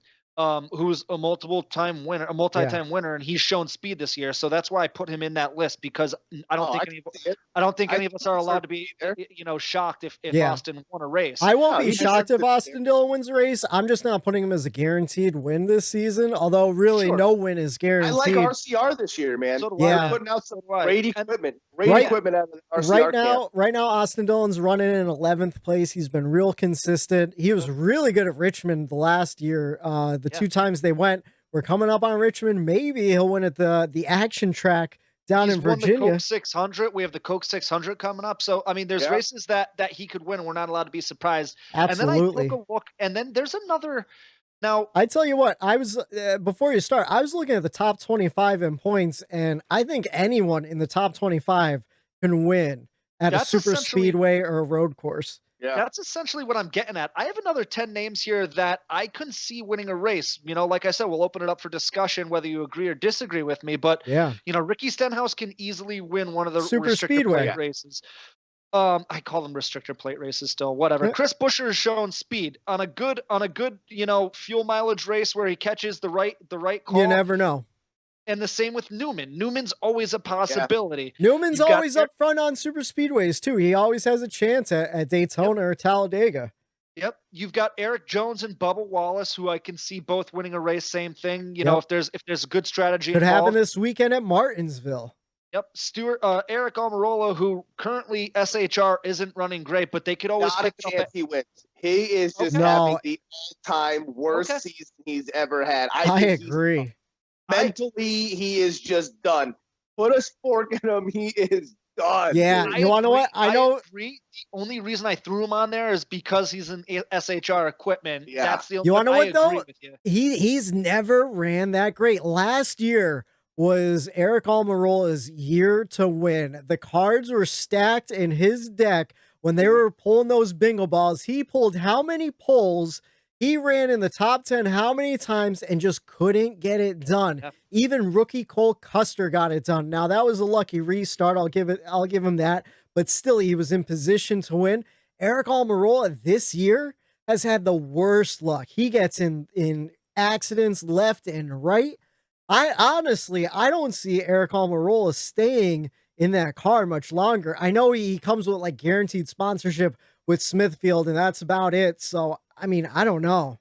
who's a multi-time winner, and he's shown speed this year. So that's why I put him in that list, because I don't think any of us are allowed to be, shocked if Austin won a race. I won't be shocked if Austin Dillon wins a race. I'm just not putting him as a guaranteed win this season, although really no win is guaranteed. I like RCR this year, man. So do I. Putting out some great equipment. Equipment out of the RCR right now, Austin Dillon's running in 11th place. He's been real consistent. He was really good at Richmond the last year. The 2 times they went, we're coming up on Richmond. Maybe he'll win at the action track down in Virginia. Won the Coke 600. We have the Coke 600 coming up. So, I mean, there's races that he could win, and we're not allowed to be surprised. Absolutely. And then I took a look, and then there's another. Now, I tell you what, I was before you start, I was looking at the top 25 in points, and I think anyone in the top 25 can win at a super speedway or a road course. Yeah. That's essentially what I'm getting at. I have another 10 names here that I couldn't see winning a race. Like I said, we'll open it up for discussion, whether you agree or disagree with me. But, Ricky Stenhouse can easily win one of the super speedway plate races. I call them restrictor plate races still, whatever. Chris Buescher has shown speed on a good, fuel mileage race where he catches the right call. You never know. And the same with Newman. Newman's always a possibility. Yeah. Newman's always up front on super speedways too. He always has a chance at Daytona or Talladega. Yep. You've got Eric Jones and Bubba Wallace, who I can see both winning a race. Same thing. If there's a good strategy. Could happen this weekend at Martinsville. Yep. Eric Almirola, who currently SHR isn't running great, but they could always pick it up. He wins. He is just having the all-time worst season he's ever had. I agree. Mentally, he is just done. Put a fork in him. He is done. Yeah, dude. you want to know what? I know. Agree. The only reason I threw him on there is because he's in SHR equipment. Yeah. That's the. You want to know I what though? agree with you. He's never ran that great. Last year was Eric Almirola's year to win. The cards were stacked in his deck when they were pulling those bingo balls. He pulled how many pulls? He ran in the top 10 how many times and just couldn't get it done. Yep. Even rookie Cole Custer got it done. Now that was a lucky restart. I'll give him that. But still, he was in position to win. Eric Almirola this year has had the worst luck. He gets in accidents left and right. I don't see Eric Almirola staying in that car much longer. I know he comes with like guaranteed sponsorship with Smithfield, and that's about it. So, I mean, I don't know.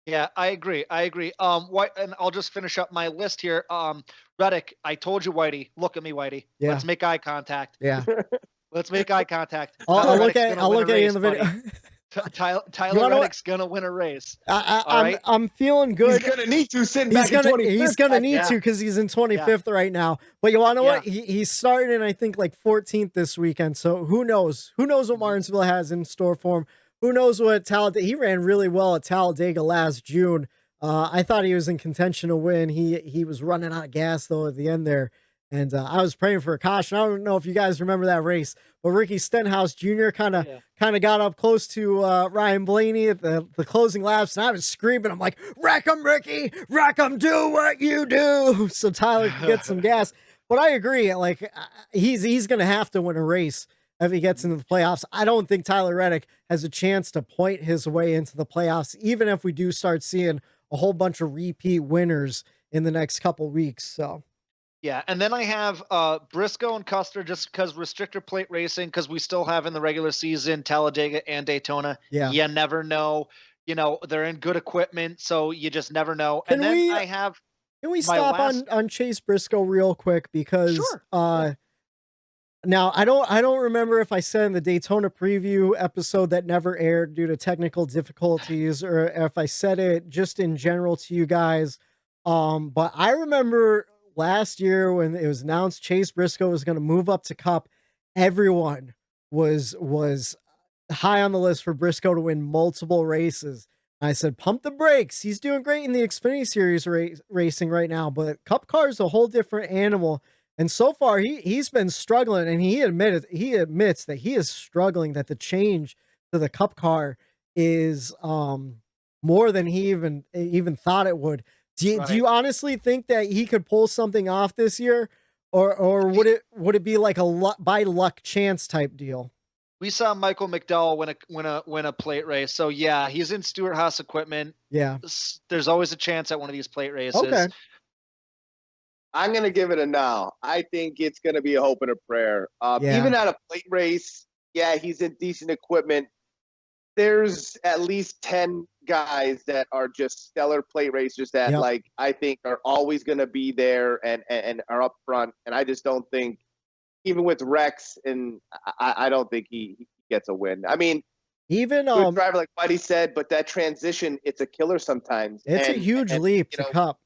Yeah, I agree. And I'll just finish up my list here. Reddick, I told you, Whitey. Look at me, Whitey. Yeah. Let's make eye contact. Yeah. Let's make eye contact. I'll look at you in the video. Tyler Reddick's gonna win a race. I'm feeling good. He's gonna need to sitting back in 25th. He's gonna need to because he's in 25th right now. But you want to know what? He's starting in I think like 14th this weekend. So who knows? Who knows what Martinsville has in store for him? Who knows what Talladega? He ran really well at Talladega last June. I thought he was in contention to win. He was running out of gas though at the end there. And I was praying for a caution. I don't know if you guys remember that race, but Ricky Stenhouse Jr. kind of got up close to Ryan Blaney at the closing laps, and I was screaming. I'm like, "Wreck him, Ricky! Wreck him! Do what you do!" So Tyler could get some gas. But I agree. Like he's going to have to win a race if he gets into the playoffs. I don't think Tyler Reddick has a chance to point his way into the playoffs, even if we do start seeing a whole bunch of repeat winners in the next couple weeks. So. Yeah, and then I have Briscoe and Custer just because restrictor plate racing, because we still have in the regular season Talladega and Daytona. Yeah. You never know. You know, they're in good equipment, so you just never know. Can we stop on Chase Briscoe real quick? Because sure. Now I don't remember if I said in the Daytona preview episode that never aired due to technical difficulties, or if I said it just in general to you guys. But I remember last year when it was announced Chase Briscoe was going to move up to Cup, everyone was high on the list for Briscoe to win multiple races. I said, pump the brakes. He's doing great in the Xfinity Series racing right now, but Cup car is a whole different animal. And so far he's been struggling, and he admits that he is struggling, that the change to the Cup car is more than he even thought it would. Do you honestly think that he could pull something off this year, or would it be like a by luck chance type deal? We saw Michael McDowell win a plate race, so yeah, he's in Stewart Haas equipment. Yeah, there's always a chance at one of these plate races. Okay, I'm gonna give it a no. I think it's gonna be a hope and a prayer. Even at a plate race, yeah, he's in decent equipment. There's at least 10 guys that are just stellar plate racers that like I think are always going to be there and are up front. And I just don't think, even with Rex, and I don't think he gets a win. I mean, even good driver like Buddy said, but that transition, it's a killer sometimes. It's a huge leap to Cup.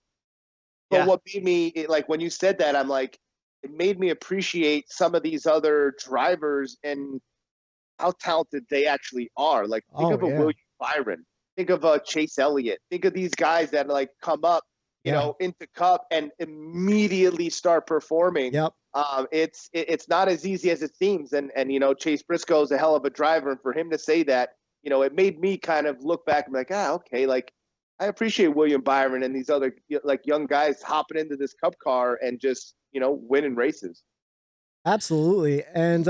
But what made me, like when you said that, I'm like, it made me appreciate some of these other drivers and how talented they actually are. Like think of a William Byron, think of a Chase Elliott, think of these guys that like come up, you know, into Cup and immediately start performing. Yep. It's not as easy as it seems. And you know, Chase Briscoe is a hell of a driver. And for him to say that, you know, it made me kind of look back and be like, okay, like I appreciate William Byron and these other like young guys hopping into this Cup car and just, you know, winning races. Absolutely. And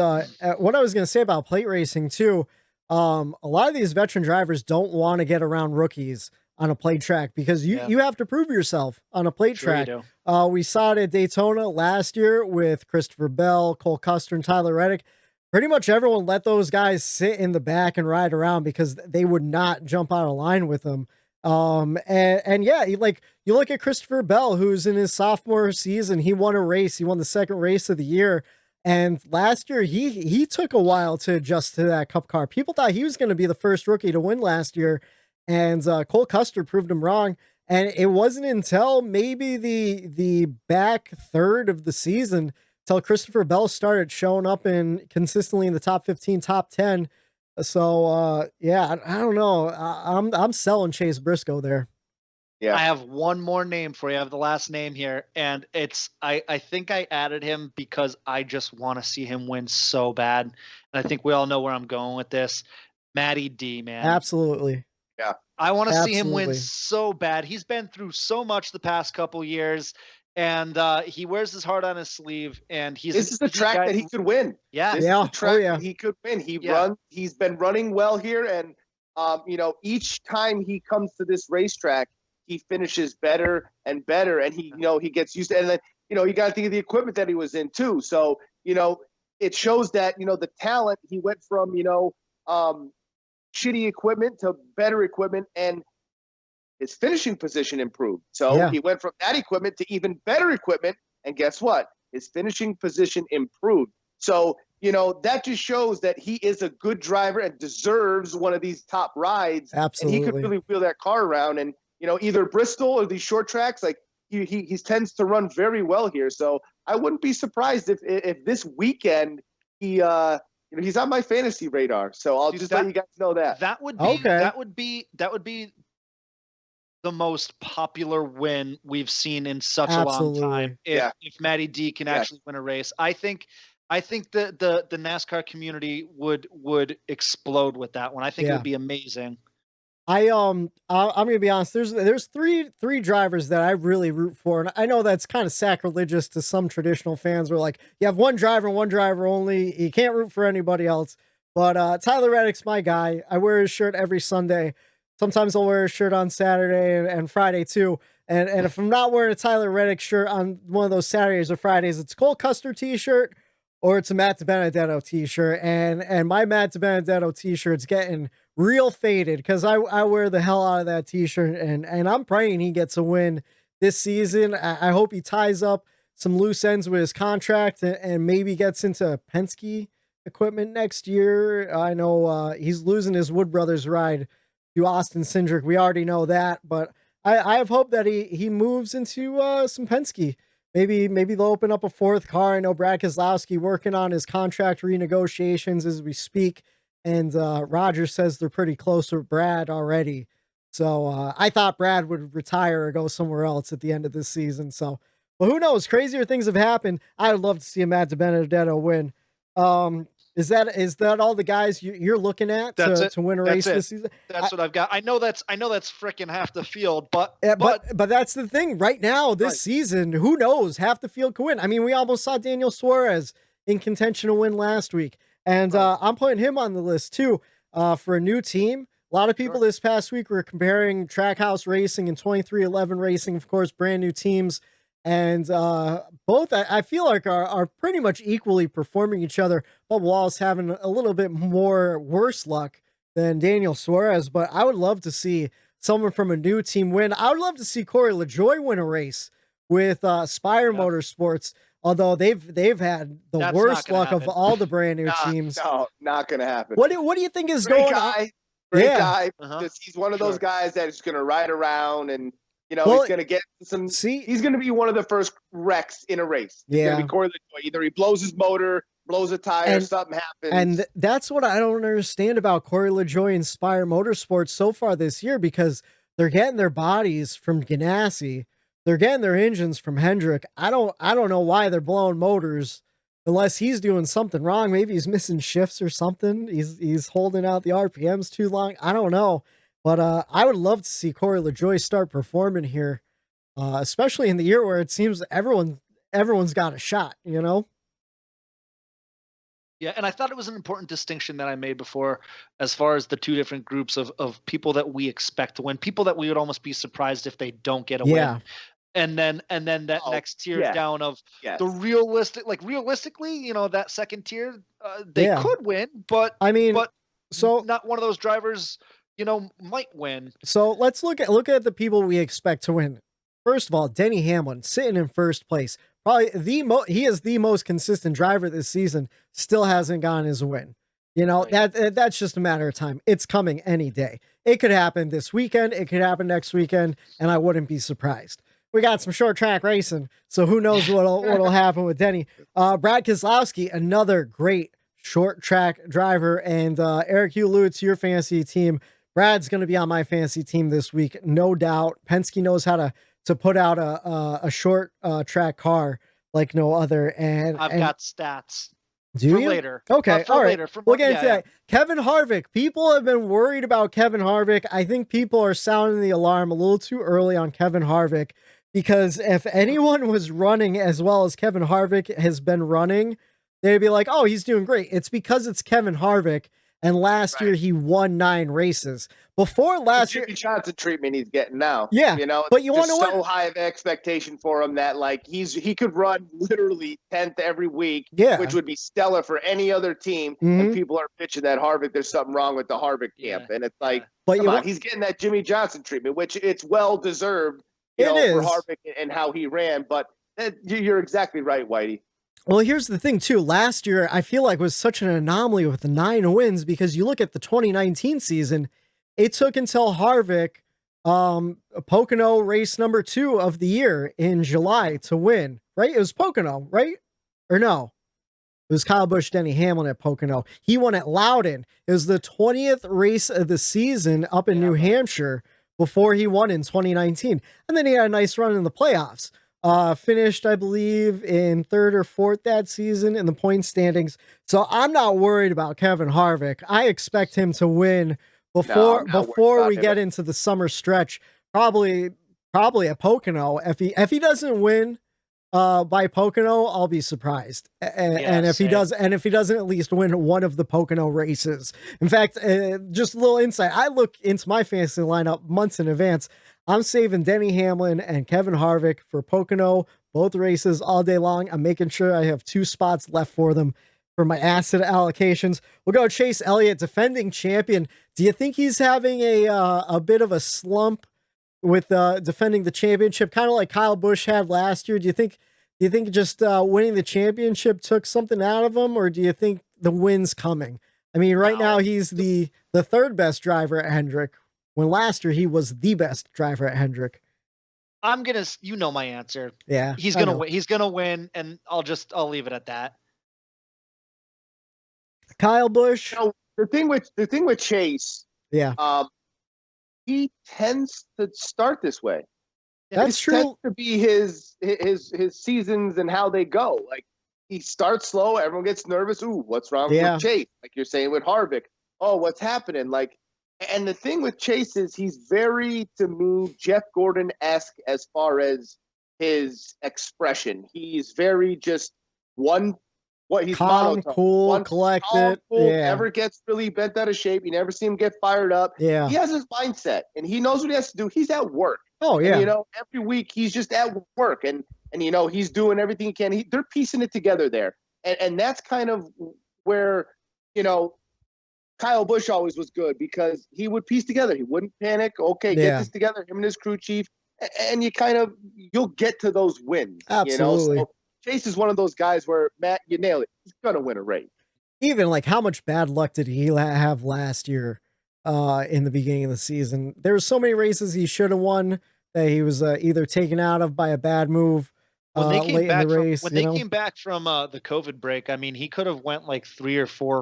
what I was going to say about plate racing too, a lot of these veteran drivers don't want to get around rookies on a plate track because you have to prove yourself on a plate track. We saw it at Daytona last year with Christopher Bell, Cole Custer, and Tyler Reddick. Pretty much everyone let those guys sit in the back and ride around because they would not jump out of line with them. And yeah, like you look at Christopher Bell, who's in his sophomore season, he won a race. He won the second race of the year. And last year, he took a while to adjust to that Cup car. People thought he was going to be the first rookie to win last year, and Cole Custer proved him wrong. And it wasn't until maybe the back third of the season till Christopher Bell started showing up consistently in the top 15, top 10. So yeah, I don't know. I'm selling Chase Briscoe there. Yeah. I have one more name for you. I have the last name here, and I think I added him because I just want to see him win so bad. And I think we all know where I'm going with this. Matty D, man. Absolutely. Yeah. I want to see him win so bad. He's been through so much the past couple years, and he wears his heart on his sleeve, and this is the track that he could win. Yeah. This is the track that he could win. He's been running well here, and each time he comes to this racetrack, he finishes better and better, and he gets used to it. And then, you got to think of the equipment that he was in too. So, it shows that, the talent, he went from, shitty equipment to better equipment, and his finishing position improved. So he went from that equipment to even better equipment. And guess what? His finishing position improved. So, that just shows that he is a good driver and deserves one of these top rides. Absolutely. And he could really wheel that car around. And, either Bristol or these short tracks, like he tends to run very well here. So I wouldn't be surprised if this weekend he's on my fantasy radar. So I'll just let you guys know that. That would be the most popular win we've seen in such a long time. If Matty D can actually win a race, I think the NASCAR community would explode with that one. I think it would be amazing. I'm gonna be honest. There's three drivers that I really root for, and I know that's kind of sacrilegious to some traditional fans. Where like you have one driver only. You can't root for anybody else. But Tyler Reddick's my guy. I wear his shirt every Sunday. Sometimes I'll wear his shirt on Saturday and Friday too. And if I'm not wearing a Tyler Reddick shirt on one of those Saturdays or Fridays, it's a Cole Custer t-shirt or it's a Matt DiBenedetto t-shirt. And my Matt DiBenedetto t-shirt's getting real faded because I wear the hell out of that t-shirt, and I'm praying he gets a win this season. I hope he ties up some loose ends with his contract and maybe gets into Penske equipment next year. I know he's losing his Wood Brothers ride to Austin Cindric. We already know that, but I have hope that he moves into some Penske. Maybe they'll open up a fourth car. I know Brad Keselowski working on his contract renegotiations as we speak. And Roger says they're pretty close with Brad already. So I thought Brad would retire or go somewhere else at the end of this season. So, but who knows? Crazier things have happened. I would love to see a Matt DiBenedetto win. Is that all the guys you're looking at to win a race this season? That's what I've got. I know that's freaking half the field, but that's the thing right now this season. Who knows? Half the field can win. I mean, we almost saw Daniel Suarez in contention to win last week. And I'm putting him on the list too for a new team. A lot of people this past week were comparing Trackhouse Racing and 2311 Racing, of course, brand new teams. And both, I feel like, are pretty much equally performing each other. Bubba Wallace having a little bit more worse luck than Daniel Suarez. But I would love to see someone from a new team win. I would love to see Corey LaJoie win a race with Spire Motorsports. Although they've had the worst luck of all the brand new teams. No, not going to happen. What do you think is going on? Great guy. He's one of those guys that is going to ride around and, he's going to get some. He's going to be one of the first wrecks in a race. He's going to be Corey LaJoie. Either he blows his motor, blows a tire, something happens. And that's what I don't understand about Corey LaJoie and Spire Motorsports so far this year, because they're getting their bodies from Ganassi. They're getting their engines from Hendrick. I don't know why they're blowing motors unless he's doing something wrong. Maybe he's missing shifts or something. He's holding out the RPMs too long. I don't know. But I would love to see Corey LaJoie start performing here, especially in the year where it seems everyone's got a shot, Yeah, and I thought it was an important distinction that I made before as far as the two different groups of people that we expect to win, people that we would almost be surprised if they don't get a win. And then that next tier down of the realistically, that second tier, they could win, but so not one of those drivers, might win. So let's look at the people we expect to win. First of all, Denny Hamlin sitting in first place. Probably he is the most consistent driver this season. Still hasn't gotten his win. That's just a matter of time. It's coming any day. It could happen this weekend. It could happen next weekend, and I wouldn't be surprised. we got some short track racing. So who knows what'll happen with Denny. Brad Keselowski, another great short track driver. And Eric, you alluded to your fantasy team. Brad's going to be on my fantasy team this week, no doubt. Penske knows how to put out a short track car like no other. And I've got stats. Do for you? later. Okay, For all right. later. We'll get into that. Kevin Harvick. People have been worried about Kevin Harvick. I think people are sounding the alarm a little too early on Kevin Harvick, because if anyone was running as well as Kevin Harvick has been running, they'd be like, oh, he's doing great. It's because it's Kevin Harvick. And last year he won 9 races. Before last year, Jimmy Johnson treatment he's getting now. Yeah, you know, but you want to so high of expectation for him that like he could run literally 10th every week, which would be stellar for any other team. And people are bitching that Harvick, there's something wrong with the Harvick camp, and it's like, but he's getting that Jimmy Johnson treatment, which it's well deserved. You know, for Harvick and how he ran. But you're exactly right, Whitey. Well, here's the thing, too. Last year, I feel like was such an anomaly with the 9 wins, because you look at the 2019 season, it took until Harvick, Pocono race number 2 of the year in July to win, right? It was Pocono, right? Or no? It was Kyle Busch, Denny Hamlin at Pocono. He won at Loudon. It was the 20th race of the season up in New Hampshire before he won in 2019. And then he had a nice run in the playoffs. Finished, I believe, in 3rd or 4th that season in the point standings. So I'm not worried about Kevin Harvick. I expect him to win before we get into the summer stretch. Probably at Pocono. If he doesn't win by Pocono, I'll be surprised. And if he doesn't at least win one of the Pocono races. In fact, just a little insight. I look into my fantasy lineup months in advance. I'm saving Denny Hamlin and Kevin Harvick for Pocono, both races all day long. I'm making sure I have 2 spots left for them for my asset allocations. We'll go Chase Elliott, defending champion. Do you think he's having a bit of a slump with defending the championship, kind of like Kyle Busch had last year? Do you think just winning the championship took something out of him, or do you think the win's coming? I mean, right now he's the 3rd best driver at Hendrick, when last year he was the best driver at Hendrick. You know my answer. Yeah. He's going to win. He's going to win. And I'll leave it at that. Kyle Busch. You know, the thing with Chase, he tends to start this way. That's true. Tends to be his seasons and how they go. Like, he starts slow, everyone gets nervous. Ooh, what's wrong with Chase? Like you're saying with Harvick. Oh, what's happening? Like, and the thing with Chase is he's very, to me, Jeff Gordon-esque as far as his expression. He's very just he's calm, monotone. cool, collected. Never gets really bent out of shape. You never see him get fired up. Yeah. He has his mindset, and he knows what he has to do. He's at work. Oh, yeah. And, you know, every week he's just at work, and you know, he's doing everything he can. They're piecing it together there. And that's kind of where, you know, Kyle Busch always was good, because he would piece together. He wouldn't panic. Okay, get this together, him and his crew chief, and you'll get to those wins. Absolutely. You know? So Chase is one of those guys where, Matt, you nailed it. He's going to win a race. Even like, how much bad luck did he have last year in the beginning of the season? There were so many races he should have won that he was either taken out of by a bad move late in the race. When they came back from the COVID break, I mean, he could have went like 3 or 4,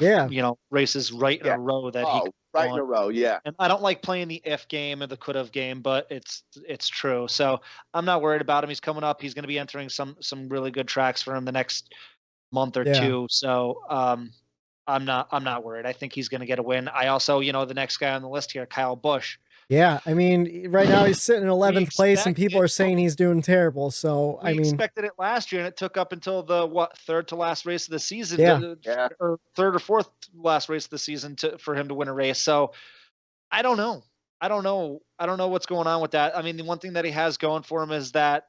races in a row that he right in a row, And I don't like playing the if game or the could have game, but it's true. So I'm not worried about him. He's coming up. He's going to be entering some really good tracks for him the next month or 2. So I'm not worried. I think he's going to get a win. I also, the next guy on the list here, Kyle Busch. Yeah, I mean, right now he's sitting in 11th place, and people are saying he's doing terrible. So we expected it last year, and it took up until the 3rd to last race of the season, or 3rd or 4th last race of the season for him to win a race. So I don't know what's going on with that. I mean, the one thing that he has going for him is that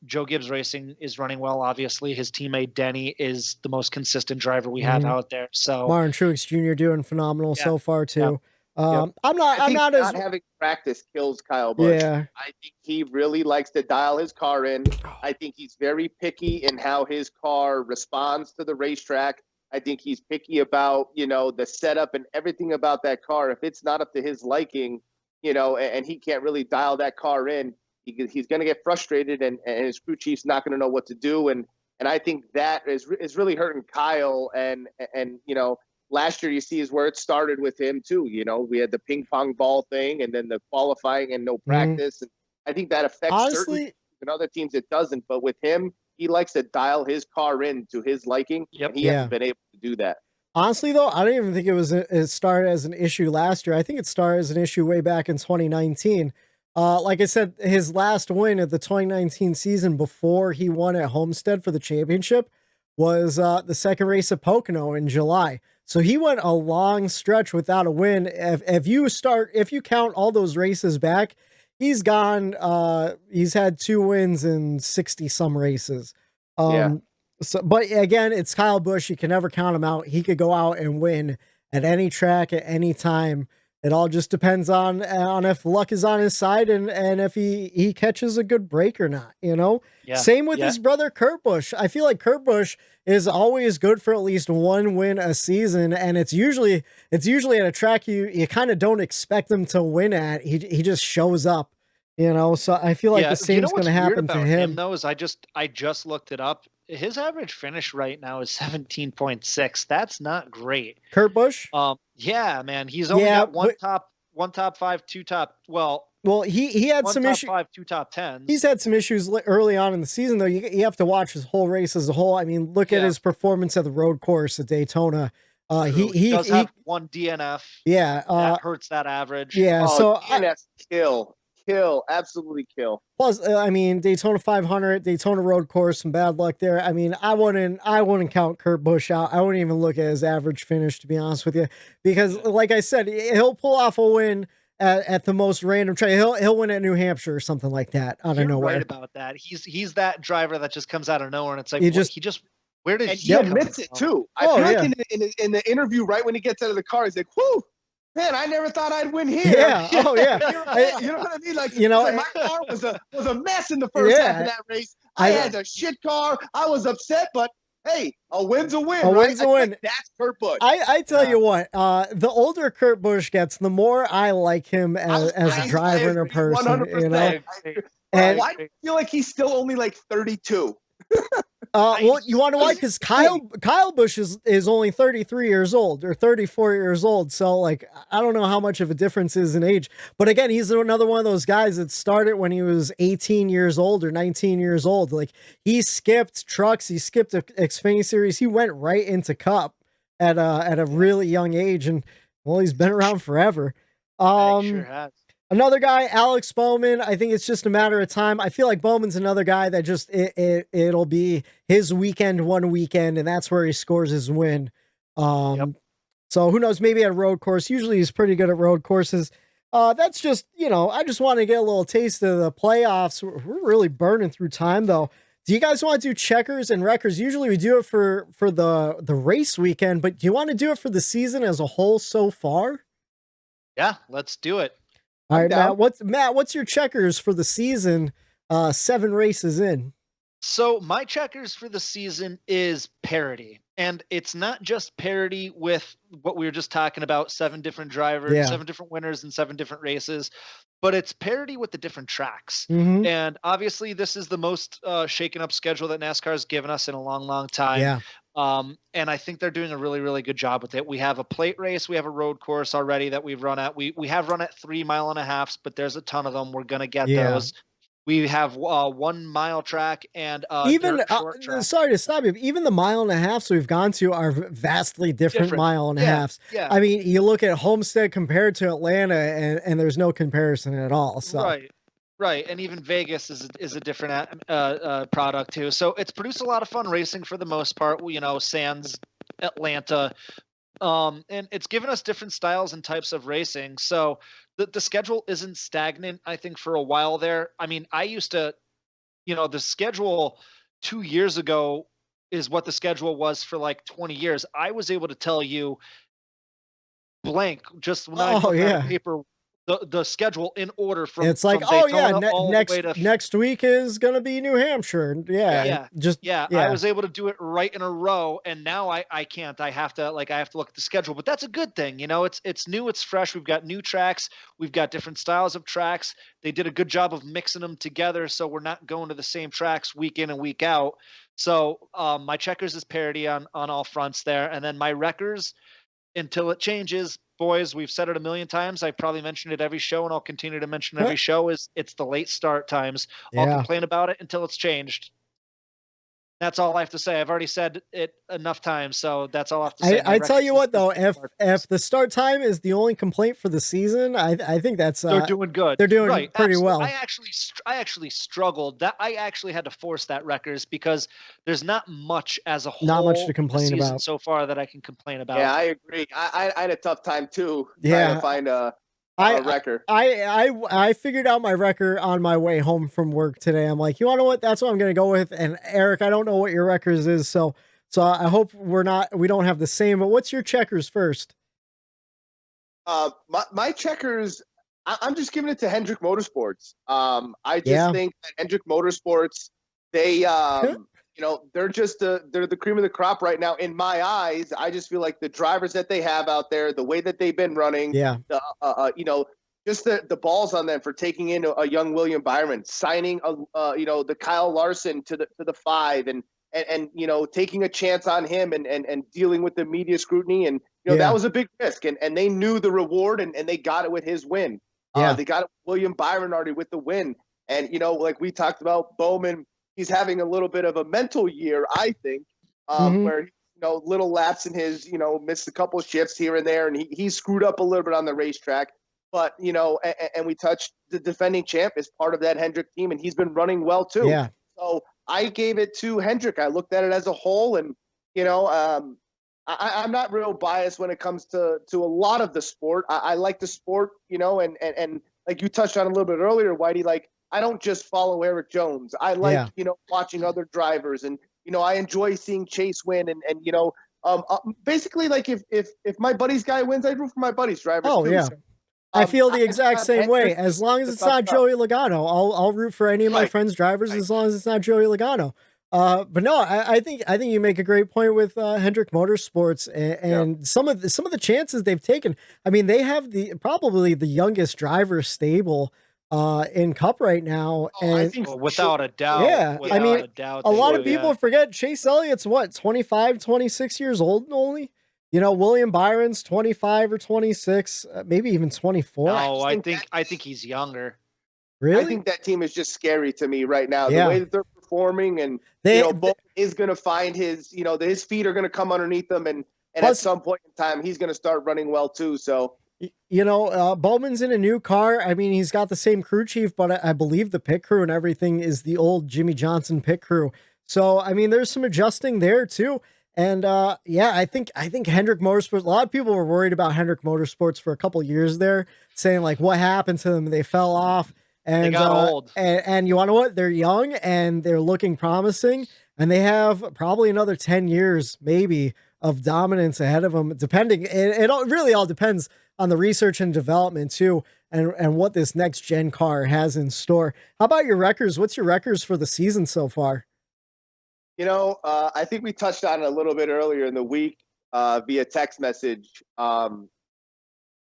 Joe Gibbs Racing is running well. Obviously, his teammate Denny is the most consistent driver we have out there. So Martin Truex Jr. doing phenomenal so far too. Yeah. I'm not having practice kills Kyle Busch. Yeah. I think he really likes to dial his car in. I think he's very picky in how his car responds to the racetrack. I think he's picky about, the setup and everything about that car. If it's not up to his liking, and he can't really dial that car in. He's going to get frustrated, and his crew chief's not going to know what to do. And I think that is really hurting Kyle. And last year you see is where it started with him too. We had the ping pong ball thing, and then the qualifying and no practice. And I think that affects certain teams, and other teams it doesn't. But with him, he likes to dial his car in to his liking. Yep. And he hasn't been able to do that. Honestly, though, I don't even think it started as an issue last year. I think it started as an issue way back in 2019. Like I said, his last win of the 2019 season before he won at Homestead for the championship was the second race at Pocono in July. So he went a long stretch without a win. If you count all those races back, he's had 2 wins in 60 some races. So, but again, it's Kyle Busch. You can never count him out. He could go out and win at any track at any time. It all just depends on if luck is on his side and if he catches a good break or not, Yeah. Same with his brother Kurt Busch. I feel like Kurt Busch is always good for at least 1 win a season, and it's usually at a track you kind of don't expect him to win at. He just shows up, So I feel like the same's going to happen to him. Though, is I just looked it up. His average finish right now is 17.6. That's not great. Kurt Busch? Yeah, man. He's only got one top 5, 2 top. Well, he had some issues. 5, 2 top 10s. He's had some issues early on in the season, though. You have to watch his whole race as a whole. I mean, look at his performance at the road course at Daytona. He does have 1 DNF. Yeah, that hurts that average. Yeah, so DNFs absolutely kill. Plus, I mean, Daytona 500, Daytona road course, some bad luck there. I mean, I wouldn't count Kurt Busch out. I wouldn't even look at his average finish, to be honest with you, because, like I said, he'll pull off a win at the most random track. He'll win at New Hampshire or something like that. I don't know. Right about that. He's that driver that just comes out of nowhere, and it's like where did he admits it too? I feel like in the interview, right when he gets out of the car, he's like, "Whoo, man, I never thought I'd win here." Yeah. Oh yeah. You know what I mean? Like, my car was a mess in the first half of that race. I had a shit car. I was upset, but hey, a win's a win. Win's a win. That's Kurt Busch. I tell you what, the older Kurt Busch gets, the more I like him as a driver and a person. 100%. And I feel like he's still only like 32. Well, you want to know why? Because Kyle Busch is only 33 years old or 34 years old. So, like, I don't know how much of a difference is in age. But again, he's another one of those guys that started when he was 18 years old or 19 years old. Like, he skipped trucks, he skipped Xfinity Series, he went right into Cup at a really young age, and well, he's been around forever. Sure has. Another guy, Alex Bowman. I think it's just a matter of time. I feel like Bowman's another guy that just it'll be his weekend, one weekend, and that's where he scores his win. So who knows? Maybe at a road course. Usually he's pretty good at road courses. That's just I just want to get a little taste of the playoffs. We're really burning through time though. Do you guys want to do checkers and records? Usually we do it for the race weekend, but do you want to do it for the season as a whole so far? Yeah, let's do it. All right, Matt, what's your checkers for the season? 7 races in. So my checkers for the season is parity. And it's not just parity with what we were just talking about, 7 different drivers, 7 different winners and 7 different races, but it's parity with the different tracks. Mm-hmm. And obviously this is the most shaken up schedule that NASCAR has given us in a long, long time. Yeah. And I think they're doing a really, really good job with it. We have a plate race. We have a road course already that we've run at. We have run at 3 mile-and-a-halves, but there's a ton of them. We're going to get those. We have 1 mile track and even short track. Sorry to stop you. Even the 1.5 we've gone to are vastly different 1.5. Yeah. I mean, you look at Homestead compared to Atlanta, and there's no comparison at all. So Right, and even Vegas is a different product too. So it's produced a lot of fun racing for the most part. Sans Atlanta, and it's given us different styles and types of racing. So the schedule isn't stagnant. I think for a while there. I mean, I used to, the schedule 2 years ago is what the schedule was for like 20 years. I was able to tell you blank just when I put on paper the schedule in order from. It's like, from oh yeah, Daytona all the way to next week is gonna be New Hampshire. Yeah. I was able to do it right in a row, and now I can't. I have to look at the schedule, but that's a good thing. It's new, it's fresh. We've got new tracks, we've got different styles of tracks. They did a good job of mixing them together, so we're not going to the same tracks week in and week out. So my checkers is parity on all fronts there, and then my wreckers, until it changes, boys, we've said it a million times. I've probably mentioned it every show, and I'll continue to mention every show, it's the late start times. I'll complain about it until it's changed. That's all I have to say. I've already said it enough times, so that's all I have to say. I tell you what, though, if the start time is the only complaint for the season, I think that's they're doing good. They're doing pretty absolutely. well. I actually struggled. That I actually had to force that records because there's not much as a whole. Not much to complain about so far that I can complain about. Yeah, I agree. I had a tough time too. Trying to find a record. I figured out my record on my way home from work today. I'm like, you want to know what? That's what I'm going to go with. And Eric, I don't know what your records is, so I hope we don't have the same. But what's your checkers first? My checkers, I'm just giving it to Hendrick Motorsports. I just think that Hendrick Motorsports, they they're just they're the cream of the crop right now. In my eyes, I just feel like the drivers that they have out there, the way that they've been running, just the balls on them for taking in a young William Byron, signing the Kyle Larson to the 5, and taking a chance on him and dealing with the media scrutiny, and that was a big risk, and they knew the reward, and they got it with his win. They got it with William Byron already with the win, and like we talked about Bowman. He's having a little bit of a mental year, I think, where, little laps in his, missed a couple of shifts here and there, and he screwed up a little bit on the racetrack. But, and we touched the defending champ as part of that Hendrick team, and he's been running well too. Yeah. So I gave it to Hendrick. I looked at it as a whole, and, I'm not real biased when it comes to a lot of the sport. I like the sport, and like you touched on a little bit earlier, Whitey, I don't just follow Eric Jones. I like, watching other drivers, and, I enjoy seeing Chase win, and basically, if my buddy's guy wins, I root for my buddy's driver. Oh, yeah. So, I feel the exact same way. As long as it's not Joey Logano, I'll root for any of my friends' drivers as long as it's not Joey Logano. But no, I think you make a great point with Hendrick Motorsports and some of the chances they've taken. I mean, they have probably the youngest driver stable in Cup right now, and I think without a doubt. Yeah, a lot of people forget Chase Elliott's 25, 26 years old only. William Byron's 25 or 26, maybe even 24. No, I think he's younger. Really? I think that team is just scary to me right now. Yeah. The way that they're performing, and Bowman is going to find his feet are going to come underneath him, and at some point in time he's going to start running well too. So. Bowman's in a new car. I mean, he's got the same crew chief, but I believe the pit crew and everything is the old Jimmy Johnson pit crew. So, I mean, there's some adjusting there too. And I think Hendrick Motorsports, a lot of people were worried about Hendrick Motorsports for a couple of years there, saying like, what happened to them? They fell off. And they got old. And you want to know what? They're young and they're looking promising. And they have probably another 10 years, maybe, of dominance ahead of them, depending. It really all depends on the research and development too, and what this next gen car has in store. How about your records? What's your records for the season so far? I think we touched on it a little bit earlier in the week via text message.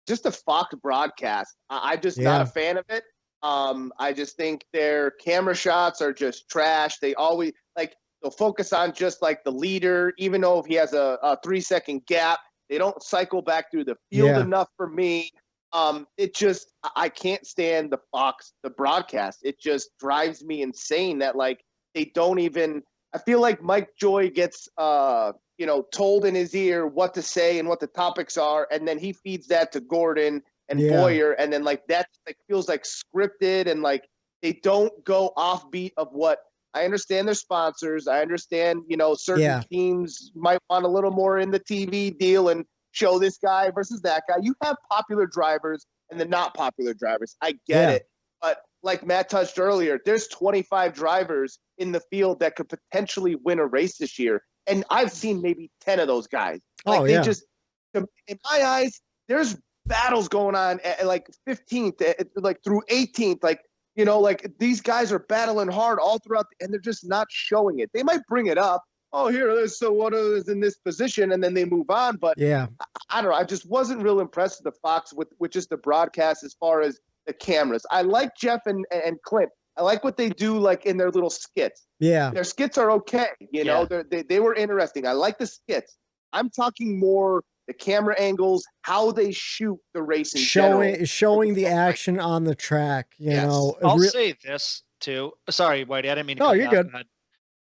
Just the Fox broadcast. I'm just not a fan of it. I just think their camera shots are just trash. They always they'll focus on just like the leader, even though if he has a 3-second gap. They don't cycle back through the field enough for me. I can't stand the broadcast. It just drives me insane that they don't even. I feel like Mike Joy gets told in his ear what to say and what the topics are, and then he feeds that to Gordon and Boyer, and then that feels like scripted, and they don't go offbeat of what. I understand their sponsors. I understand, certain teams might want a little more in the TV deal and show this guy versus that guy. You have popular drivers and the not popular drivers. I get it. But like Matt touched earlier, there's 25 drivers in the field that could potentially win a race this year. And I've seen maybe 10 of those guys. In my eyes, there's battles going on at like 15th, like through 18th, like, you know, like these guys are battling hard all throughout, and they're just not showing it. They might bring it up. Oh, here it is. So what is in this position? And then they move on. But yeah, I don't know. I just wasn't real impressed with the Fox with just the broadcast as far as the cameras. I like Jeff and Clint. I like what they do, like in their little skits. Yeah, their skits are okay. You know, they were interesting. I like the skits. I'm talking more the camera angles, how they shoot the race, showing the action on the track. You know, I'll say this too. Sorry, Whitey, I didn't mean to. No, you're good.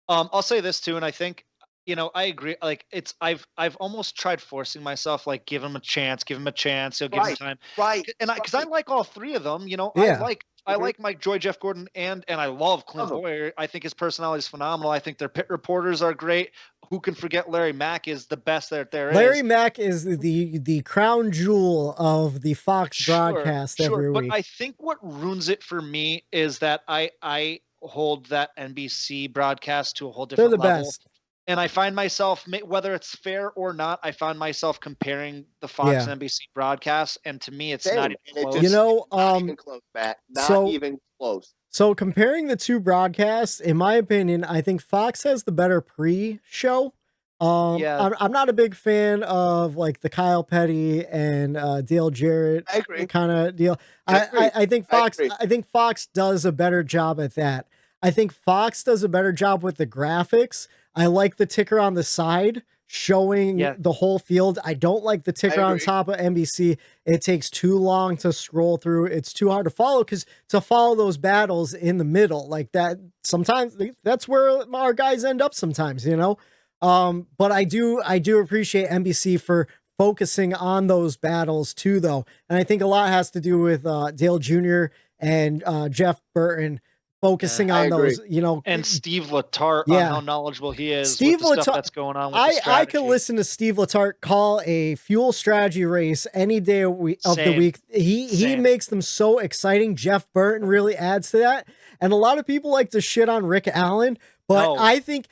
I'll say this too, and I think, you know, I agree. Like I've almost tried forcing myself, like give him a chance, he'll give him time, right? And because I like all three of them, you know, yeah. I like Mike Joy, Jeff Gordon, and I love Clint Boyer. I think his personality is phenomenal. I think their pit reporters are great. Who can forget Larry Mack is the best that there is. Larry Mack is the crown jewel of the Fox broadcast every week. But I think what ruins it for me is that I hold that NBC broadcast to a whole different level. They're the best. And I find myself, whether it's fair or not, I find myself comparing the Fox and NBC broadcasts, and to me, it's not even close. You know, not even close, Matt. Not even close. So comparing the two broadcasts, in my opinion, I think Fox has the better pre-show. I'm not a big fan of like the Kyle Petty and Dale Jarrett kind of deal. I think Fox does a better job at that. I think Fox does a better job with the graphics. I like the ticker on the side showing the whole field. I don't like the ticker on top of NBC. It takes too long to scroll through. It's too hard to follow, because to follow those battles in the middle like that, sometimes that's where our guys end up sometimes, you know? But I do appreciate NBC for focusing on those battles too, though. And I think a lot has to do with Dale Jr. and Jeff Burton focusing on those, you know, and Steve Letarte on how knowledgeable he is. Steve with the Letarte, stuff that's going on with I could listen to Steve Letarte call a fuel strategy race any day of the week. He makes them so exciting. Jeff Burton really adds to that. And a lot of people like to shit on Rick Allen, but I think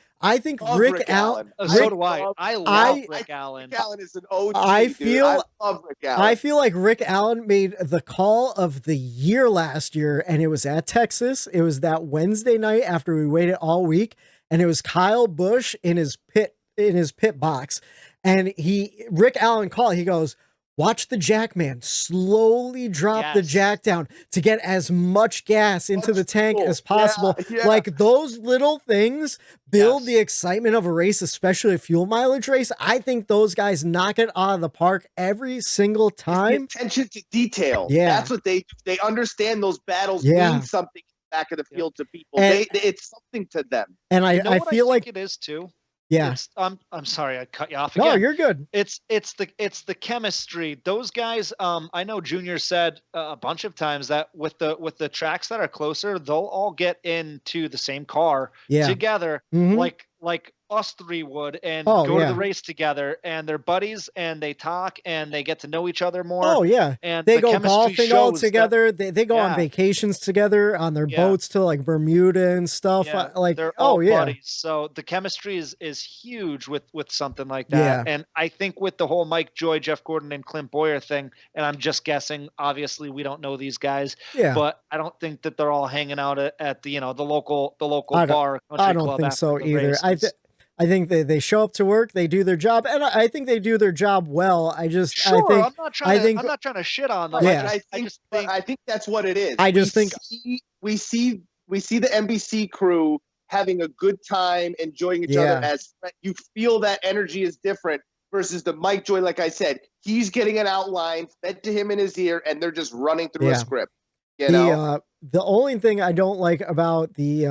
Rick Allen. So do I. I love Rick Allen. Rick Allen is an OG. I love Rick Allen. I feel like Rick Allen made the call of the year last year, and it was at Texas. It was that Wednesday night after we waited all week, and it was Kyle Busch in his pit box, and Rick Allen called. He goes, "Watch the jack man slowly drop the jack down to get as much gas into the tank as possible." Like those little things build the excitement of a race, especially a fuel mileage race. I think those guys knock it out of the park every single time. Attention to detail. Yeah. That's what they do. They understand those battles mean something back of the field to people. And, it's something to them. And I feel like it is too. Yeah. I'm sorry, I cut you off again. No, you're good. It's the chemistry. Those guys, I know Junior said a bunch of times that with the tracks that are closer, they'll all get into the same car together, like us three would, and go to the race together, and they're buddies, and they talk, and they get to know each other more. Oh yeah, and they go golfing all together. They go on vacations together on their boats to like Bermuda and stuff. Like they're all buddies. So the chemistry is huge with something like that. And I think with the whole Mike Joy, Jeff Gordon, and Clint Boyer thing, and I'm just guessing. Obviously, we don't know these guys. But I don't think that they're all hanging out at the the local bar. I don't think so either. I think they show up to work, they do their job, and I think they do their job well. I'm not trying to shit on them. Yeah. I think that's what it is. We see the NBC crew having a good time, enjoying each other. As you feel that energy is different versus the Mike Joy. Like I said, he's getting an outline fed to him in his ear, and they're just running through a script. You know, the only thing I don't like about the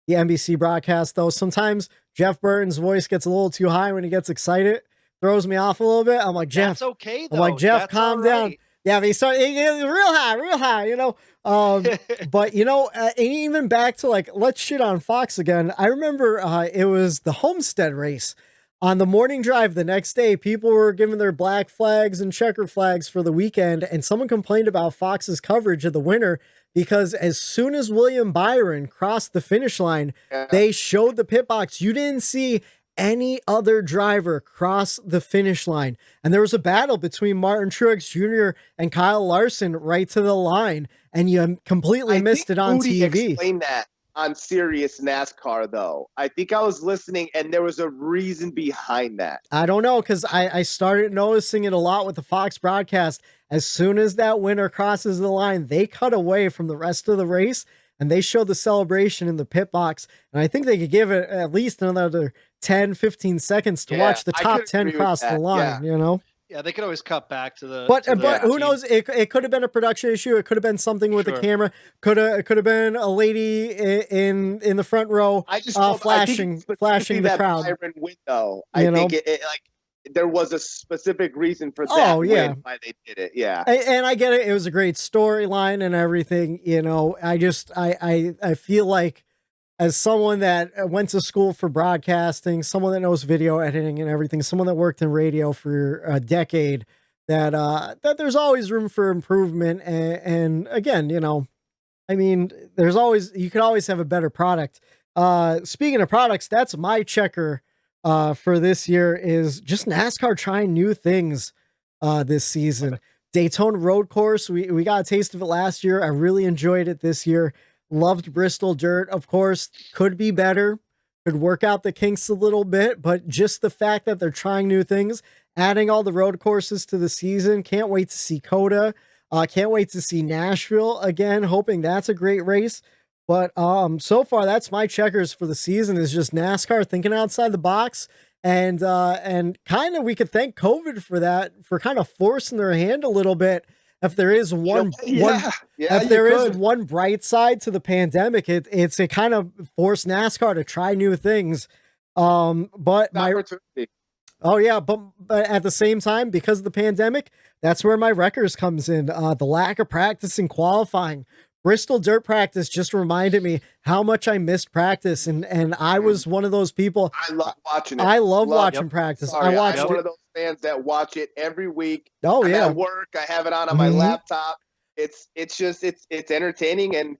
NBC broadcast, though, sometimes Jeff Burton's voice gets a little too high when he gets excited, throws me off a little bit. I'm like, Jeff, that's okay, though. I'm like, Jeff, calm down. Yeah, but he started real high, you know. But you know, and even back to like, let's shit on Fox again. I remember it was the Homestead race on the morning drive the next day. People were giving their black flags and checker flags for the weekend, and someone complained about Fox's coverage of the winner. Because as soon as William Byron crossed the finish line, they showed the pit box. You didn't see any other driver cross the finish line. And there was a battle between Martin Truex Jr. and Kyle Larson right to the line, and you completely missed it on Moody TV. Explained that on Sirius NASCAR, though. I think I was listening, and there was a reason behind that. I don't know, because I started noticing it a lot with the Fox broadcast. As soon as that winner crosses the line, they cut away from the rest of the race, and they showed the celebration in the pit box. And I think they could give it at least another 10, 15 seconds to watch the top 10 cross the line, you know? Yeah, they could always cut back to the. But who knows? It could have been a production issue. It could have been something with the camera. Could have been a lady in the front row flashing the crowd. Byron window. I think it there was a specific reason for that. Oh yeah, why they did it. Yeah, and I get it. It was a great storyline and everything. You know, I feel like, as someone that went to school for broadcasting, someone that knows video editing and everything, someone that worked in radio for a decade, that there's always room for improvement. And again, you know, I mean, you can always have a better product. Speaking of products, that's my checker for this year, is just NASCAR trying new things this season. Daytona road course, we got a taste of it last year. I really enjoyed it this year. Loved Bristol dirt, of course. Could be better. Could work out the kinks a little bit, but just the fact that they're trying new things, adding all the road courses to the season. Can't wait to see Coda. Can't wait to see Nashville again. Hoping that's a great race. But so far, that's my checkers for the season, is just NASCAR thinking outside the box. And kind of, we could thank COVID for that, for kind of forcing their hand a little bit. If there is one bright side to the pandemic, it kind of forced NASCAR to try new things. But at the same time, because of the pandemic, that's where my wreckers comes in. The lack of practice and qualifying. Bristol dirt practice just reminded me how much I missed practice, and I was one of those people. I love watching it. I love watching practice. Sorry, I'm one of those fans that watch it every week. Oh I'm yeah, at work. I have it on my laptop. It's entertaining and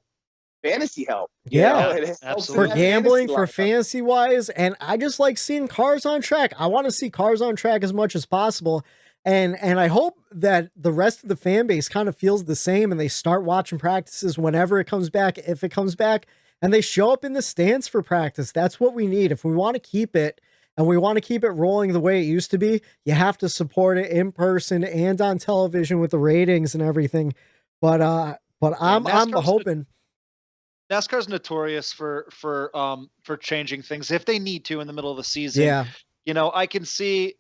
fantasy help. Yeah, absolutely. For gambling, for fantasy wise, and I just like seeing cars on track. I want to see cars on track as much as possible. And I hope that the rest of the fan base kind of feels the same, and they start watching practices whenever it comes back, if it comes back, and they show up in the stands for practice. That's what we need. If we want to keep it, and we want to keep it rolling the way it used to be, you have to support it in person and on television with the ratings and everything. But I'm hoping. NASCAR's notorious for changing things if they need to in the middle of the season. Yeah. You know, I can see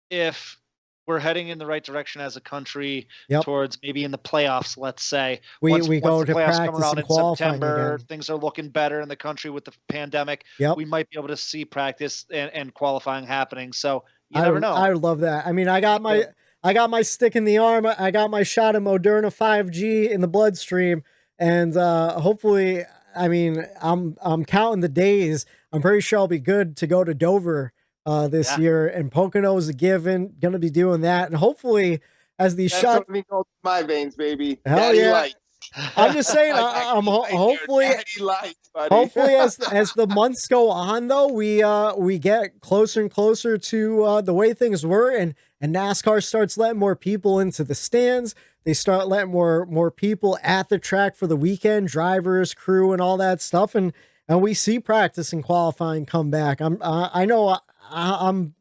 if we're heading in the right direction as a country towards maybe in the playoffs, let's say. Once go to practice come around in September, things are looking better in the country with the pandemic. We might be able to see practice and qualifying happening. So you never know. I love that. I mean, I got my stick in the arm. I got my shot of Moderna 5G in the bloodstream, and hopefully, I mean, I'm counting the days. I'm pretty sure I'll be good to go to Dover this year, and Pocono is a given. Gonna be doing that, and hopefully, as these shots, my veins, baby. Hell Daddy yeah! lights. I'm just saying. I'm hopefully, hopefully, as the months go on, though, we get closer and closer to the way things were, and NASCAR starts letting more people into the stands. They start letting more people at the track for the weekend, drivers, crew, and all that stuff, and we see practice and qualifying come back. I'm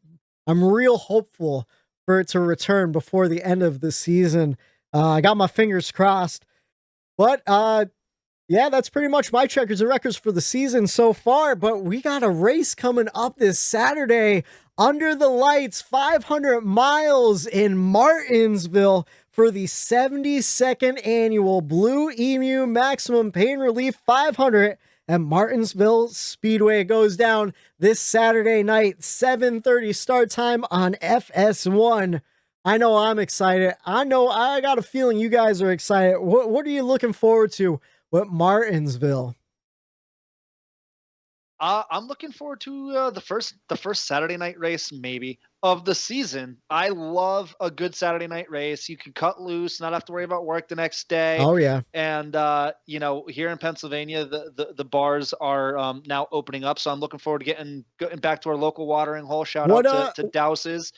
real hopeful for it to return before the end of the season. I got my fingers crossed. But yeah, that's pretty much my checkers and records for the season so far. But we got a race coming up this Saturday, under the lights, 500 miles in Martinsville for the 72nd annual Blue-Emu Maximum Pain Relief 500 at Martinsville Speedway. It goes down this Saturday night, 7:30 start time on FS1. I know I'm excited. I know I got a feeling you guys are excited. What are you looking forward to with Martinsville? I'm looking forward to the first Saturday night race, maybe. of the season. I love a good Saturday night race. You can cut loose, not have to worry about work the next day. Oh yeah. And here in Pennsylvania, the bars are now opening up. So I'm looking forward to getting back to our local watering hole. Shout out to Douse's.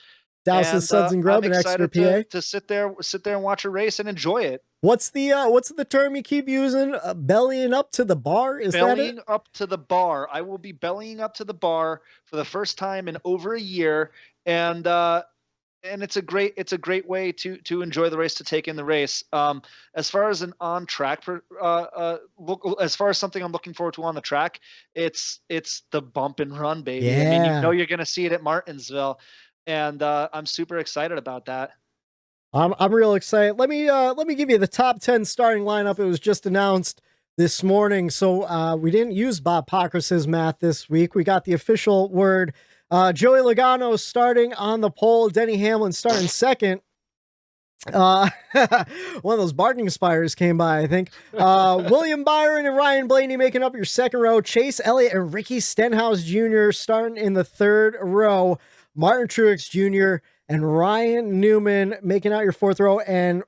Suds and Grub I'm in Exeter, excited PA. to sit there and watch a race and enjoy it. What's the term you keep using? Bellying up to the bar? Is that it? Bellying up to the bar. I will be bellying up to the bar for the first time in over a year, and it's a great way to enjoy the race, to take in the race. As far as an on track as far as something I'm looking forward to on the track, it's the bump and run, baby. Yeah. I mean, you're going to see it at Martinsville, and I'm super excited about that. I'm real excited. Let me give you the top 10 starting lineup. It was just announced this morning, so we didn't use Bob Pockrass's math this week. We got the official word. Joey Logano starting on the pole. Denny Hamlin starting second. One of those barking spires came by, I think. William Byron and Ryan Blaney making up your second row. Chase Elliott and Ricky Stenhouse Jr. starting in the third row. Martin Truex Jr. and Ryan Newman making out your fourth row, and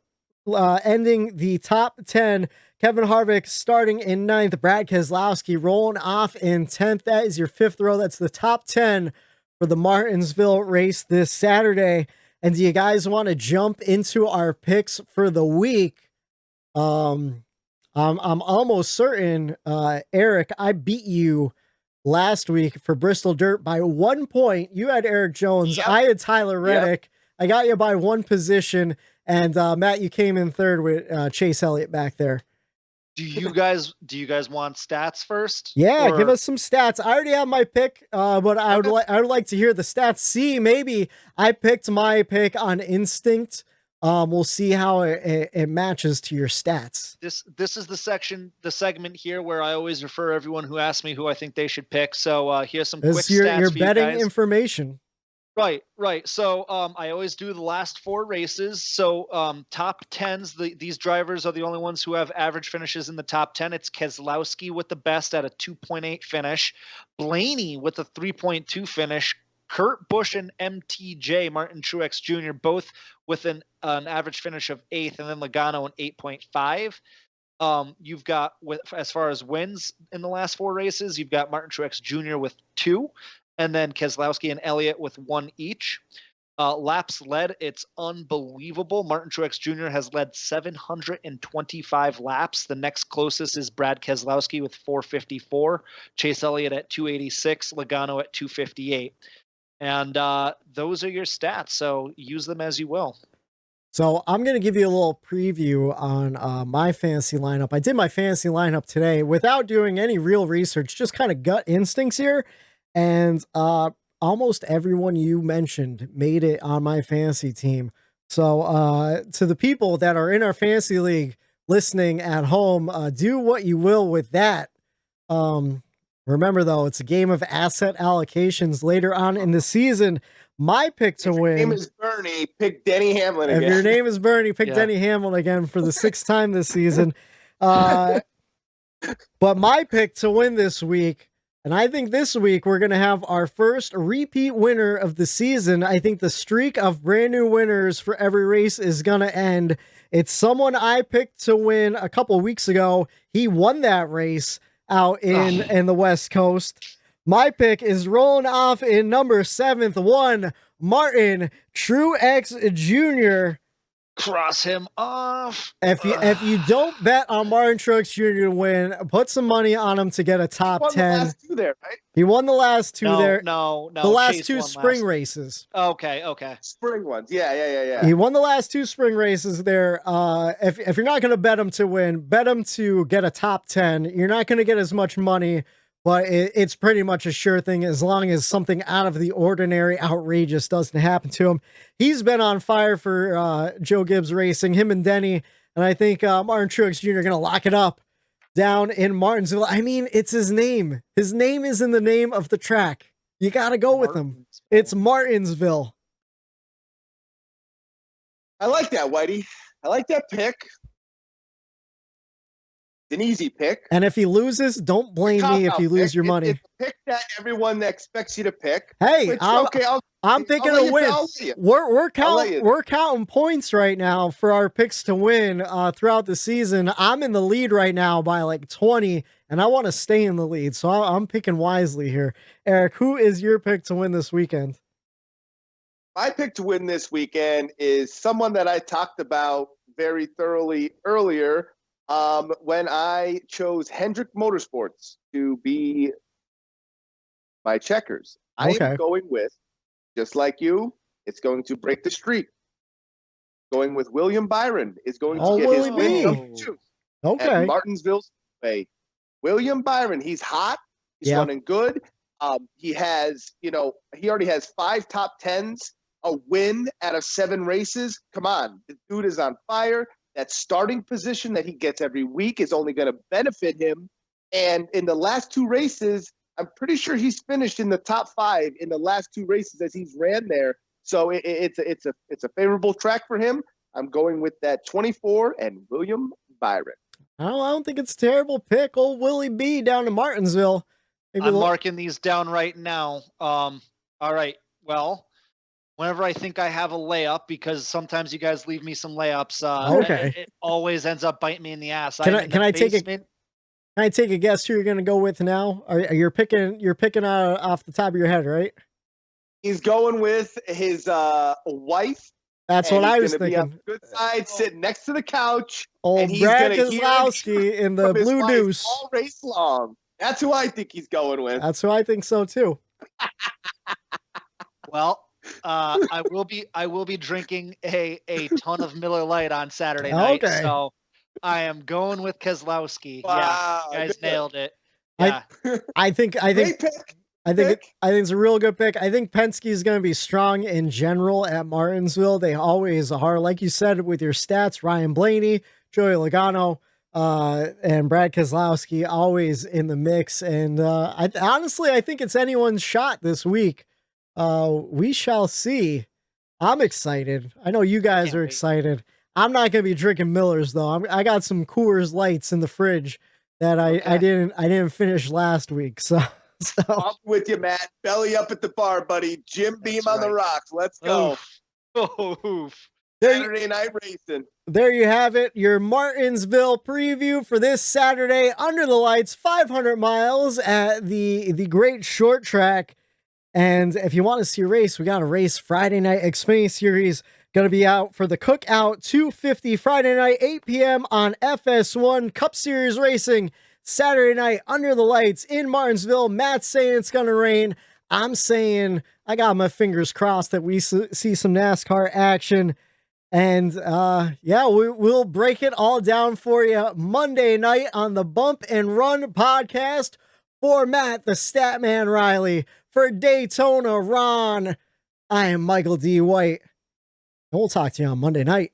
ending the top 10, Kevin Harvick starting in ninth, Brad Keselowski rolling off in 10th. That is your fifth row. That's the top 10 for the Martinsville race this Saturday. And do you guys want to jump into our picks for the week? I'm almost certain, Eric, I beat you last week for Bristol Dirt by 1 point. You had Eric Jones. Yep. I had Tyler Reddick. Yep. I got you by one position. And Matt, you came in third with Chase Elliott back there. Do you guys want stats first? Yeah, give us some stats. I already have my pick, but I would like to hear the stats. See, maybe I picked my pick on instinct. We'll see how it matches to your stats. This is the segment here where I always refer everyone who asks me who I think they should pick. So here's some quick stats. Your for betting you guys. Information. Right. So I always do the last four races. So top 10s, these drivers are the only ones who have average finishes in the top 10. It's Keselowski with the best at a 2.8 finish, Blaney with a 3.2 finish, Kurt Busch and MTJ, Martin Truex Jr., both with an average finish of 8th, and then Logano an 8.5. You've got, as far as wins in the last four races, you've got Martin Truex Jr. with 2, and then Keselowski and Elliott with 1 each. Laps led, it's unbelievable. Martin Truex Jr. has led 725 laps. The next closest is Brad Keselowski with 454, Chase Elliott at 286, Logano at 258. And those are your stats, so use them as you will. So I'm going to give you a little preview on my fantasy lineup. I did my fantasy lineup today without doing any real research, just kind of gut instincts here. And almost everyone you mentioned made it on my fantasy team. So to the people that are in our fantasy league listening at home, do what you will with that. Remember, though, it's a game of asset allocations later on in the season. My pick to win. If your name is Bernie, pick Denny Hamlin again. If your name is Bernie, pick Denny Hamlin again for the 6th time this season. But my pick to win this week, and I think this week we're going to have our first repeat winner of the season. I think the streak of brand new winners for every race is going to end. It's someone I picked to win a couple weeks ago. He won that race out in the West Coast. My pick is rolling off in number 7th, one Martin Truex Jr. Cross him off. If you don't bet on Martin Truex Jr. to win, put some money on him to get a top 10. The last 2 there, right? He won the last 2 there. No. The last Chase 2 spring races. Okay. Spring ones. Yeah. He won the last 2 spring races there. If you're not going to bet him to win, bet him to get a top 10. You're not going to get as much money, but it's pretty much a sure thing as long as something out of the ordinary, outrageous doesn't happen to him. He's been on fire for Joe Gibbs Racing, him and Denny, and I think Martin Truex Jr. are going to lock it up down in Martinsville. I mean, it's his name. His name is in the name of the track. You got to go with him. It's Martinsville. I like that, Whitey. I like that pick. It's an easy pick. And if he loses, don't blame me if you lose your money. It's a pick that everyone expects you to pick. Hey, I'm picking a win. We're counting points right now for our picks to win throughout the season. I'm in the lead right now by like 20, and I want to stay in the lead, so I'm picking wisely here. Eric, who is your pick to win this weekend? My pick to win this weekend is someone that I talked about very thoroughly earlier when I chose Hendrick Motorsports to be my checkers. I am going with, just like you, it's going to break the streak. Going with William Byron is going to get his win number 2 at Martinsville Speedway. William Byron, he's hot. He's running good. He has, he already has 5 top 10s, a win out of 7 races. Come on, the dude is on fire. That starting position that he gets every week is only going to benefit him. And in the last 2 races, I'm pretty sure he's finished in the top 5 in the last 2 races as he's ran there. So it's a favorable track for him. I'm going with that 24 and William Byron. I don't think it's a terrible pick. Old Willie B down to Martinsville. I'm marking these down right now. All right. Well, whenever I think I have a layup, because sometimes you guys leave me some layups, it always ends up biting me in the ass. Can I take a guess who you're going to go with now? You're picking off the top of your head, right? He's going with his wife. That's what I was thinking. Be on the good side, sitting next to the couch. Old Brad Keselowski in the Blue Deuce all race long. That's who I think he's going with. That's who I think so too. Well, I will be drinking a ton of Miller Lite on Saturday night. Okay. So I am going with Keselowski. Wow, yeah, you guys nailed it. Yeah. I think it's a real good pick. I think Penske is going to be strong in general at Martinsville. They always are, like you said, with your stats. Ryan Blaney, Joey Logano, and Brad Keselowski always in the mix. And honestly, I think it's anyone's shot this week. We shall see. I'm excited. I know you guys are excited. I'm not going to be drinking Millers though. I got some Coors Lights in the fridge that I didn't finish last week. So I'm with you, Matt. Belly up at the bar, buddy. Jim Beam on the rocks. Let's go. Oof. Saturday night racing. There you have it. Your Martinsville preview for this Saturday under the lights, 500 miles at the great short track. And if you want to see a race, we got a race Friday night. Xfinity Series going to be out for the Cookout 250 Friday night, 8 p.m. on FS1. Cup Series racing Saturday night under the lights in Martinsville. Matt's saying it's going to rain. I'm saying I got my fingers crossed that we see some NASCAR action. And we'll break it all down for you Monday night on the Bump and Run podcast. For Matt, the Statman Reilly, for Daytona Ron, I am Michael D. White. And we'll talk to you on Monday night.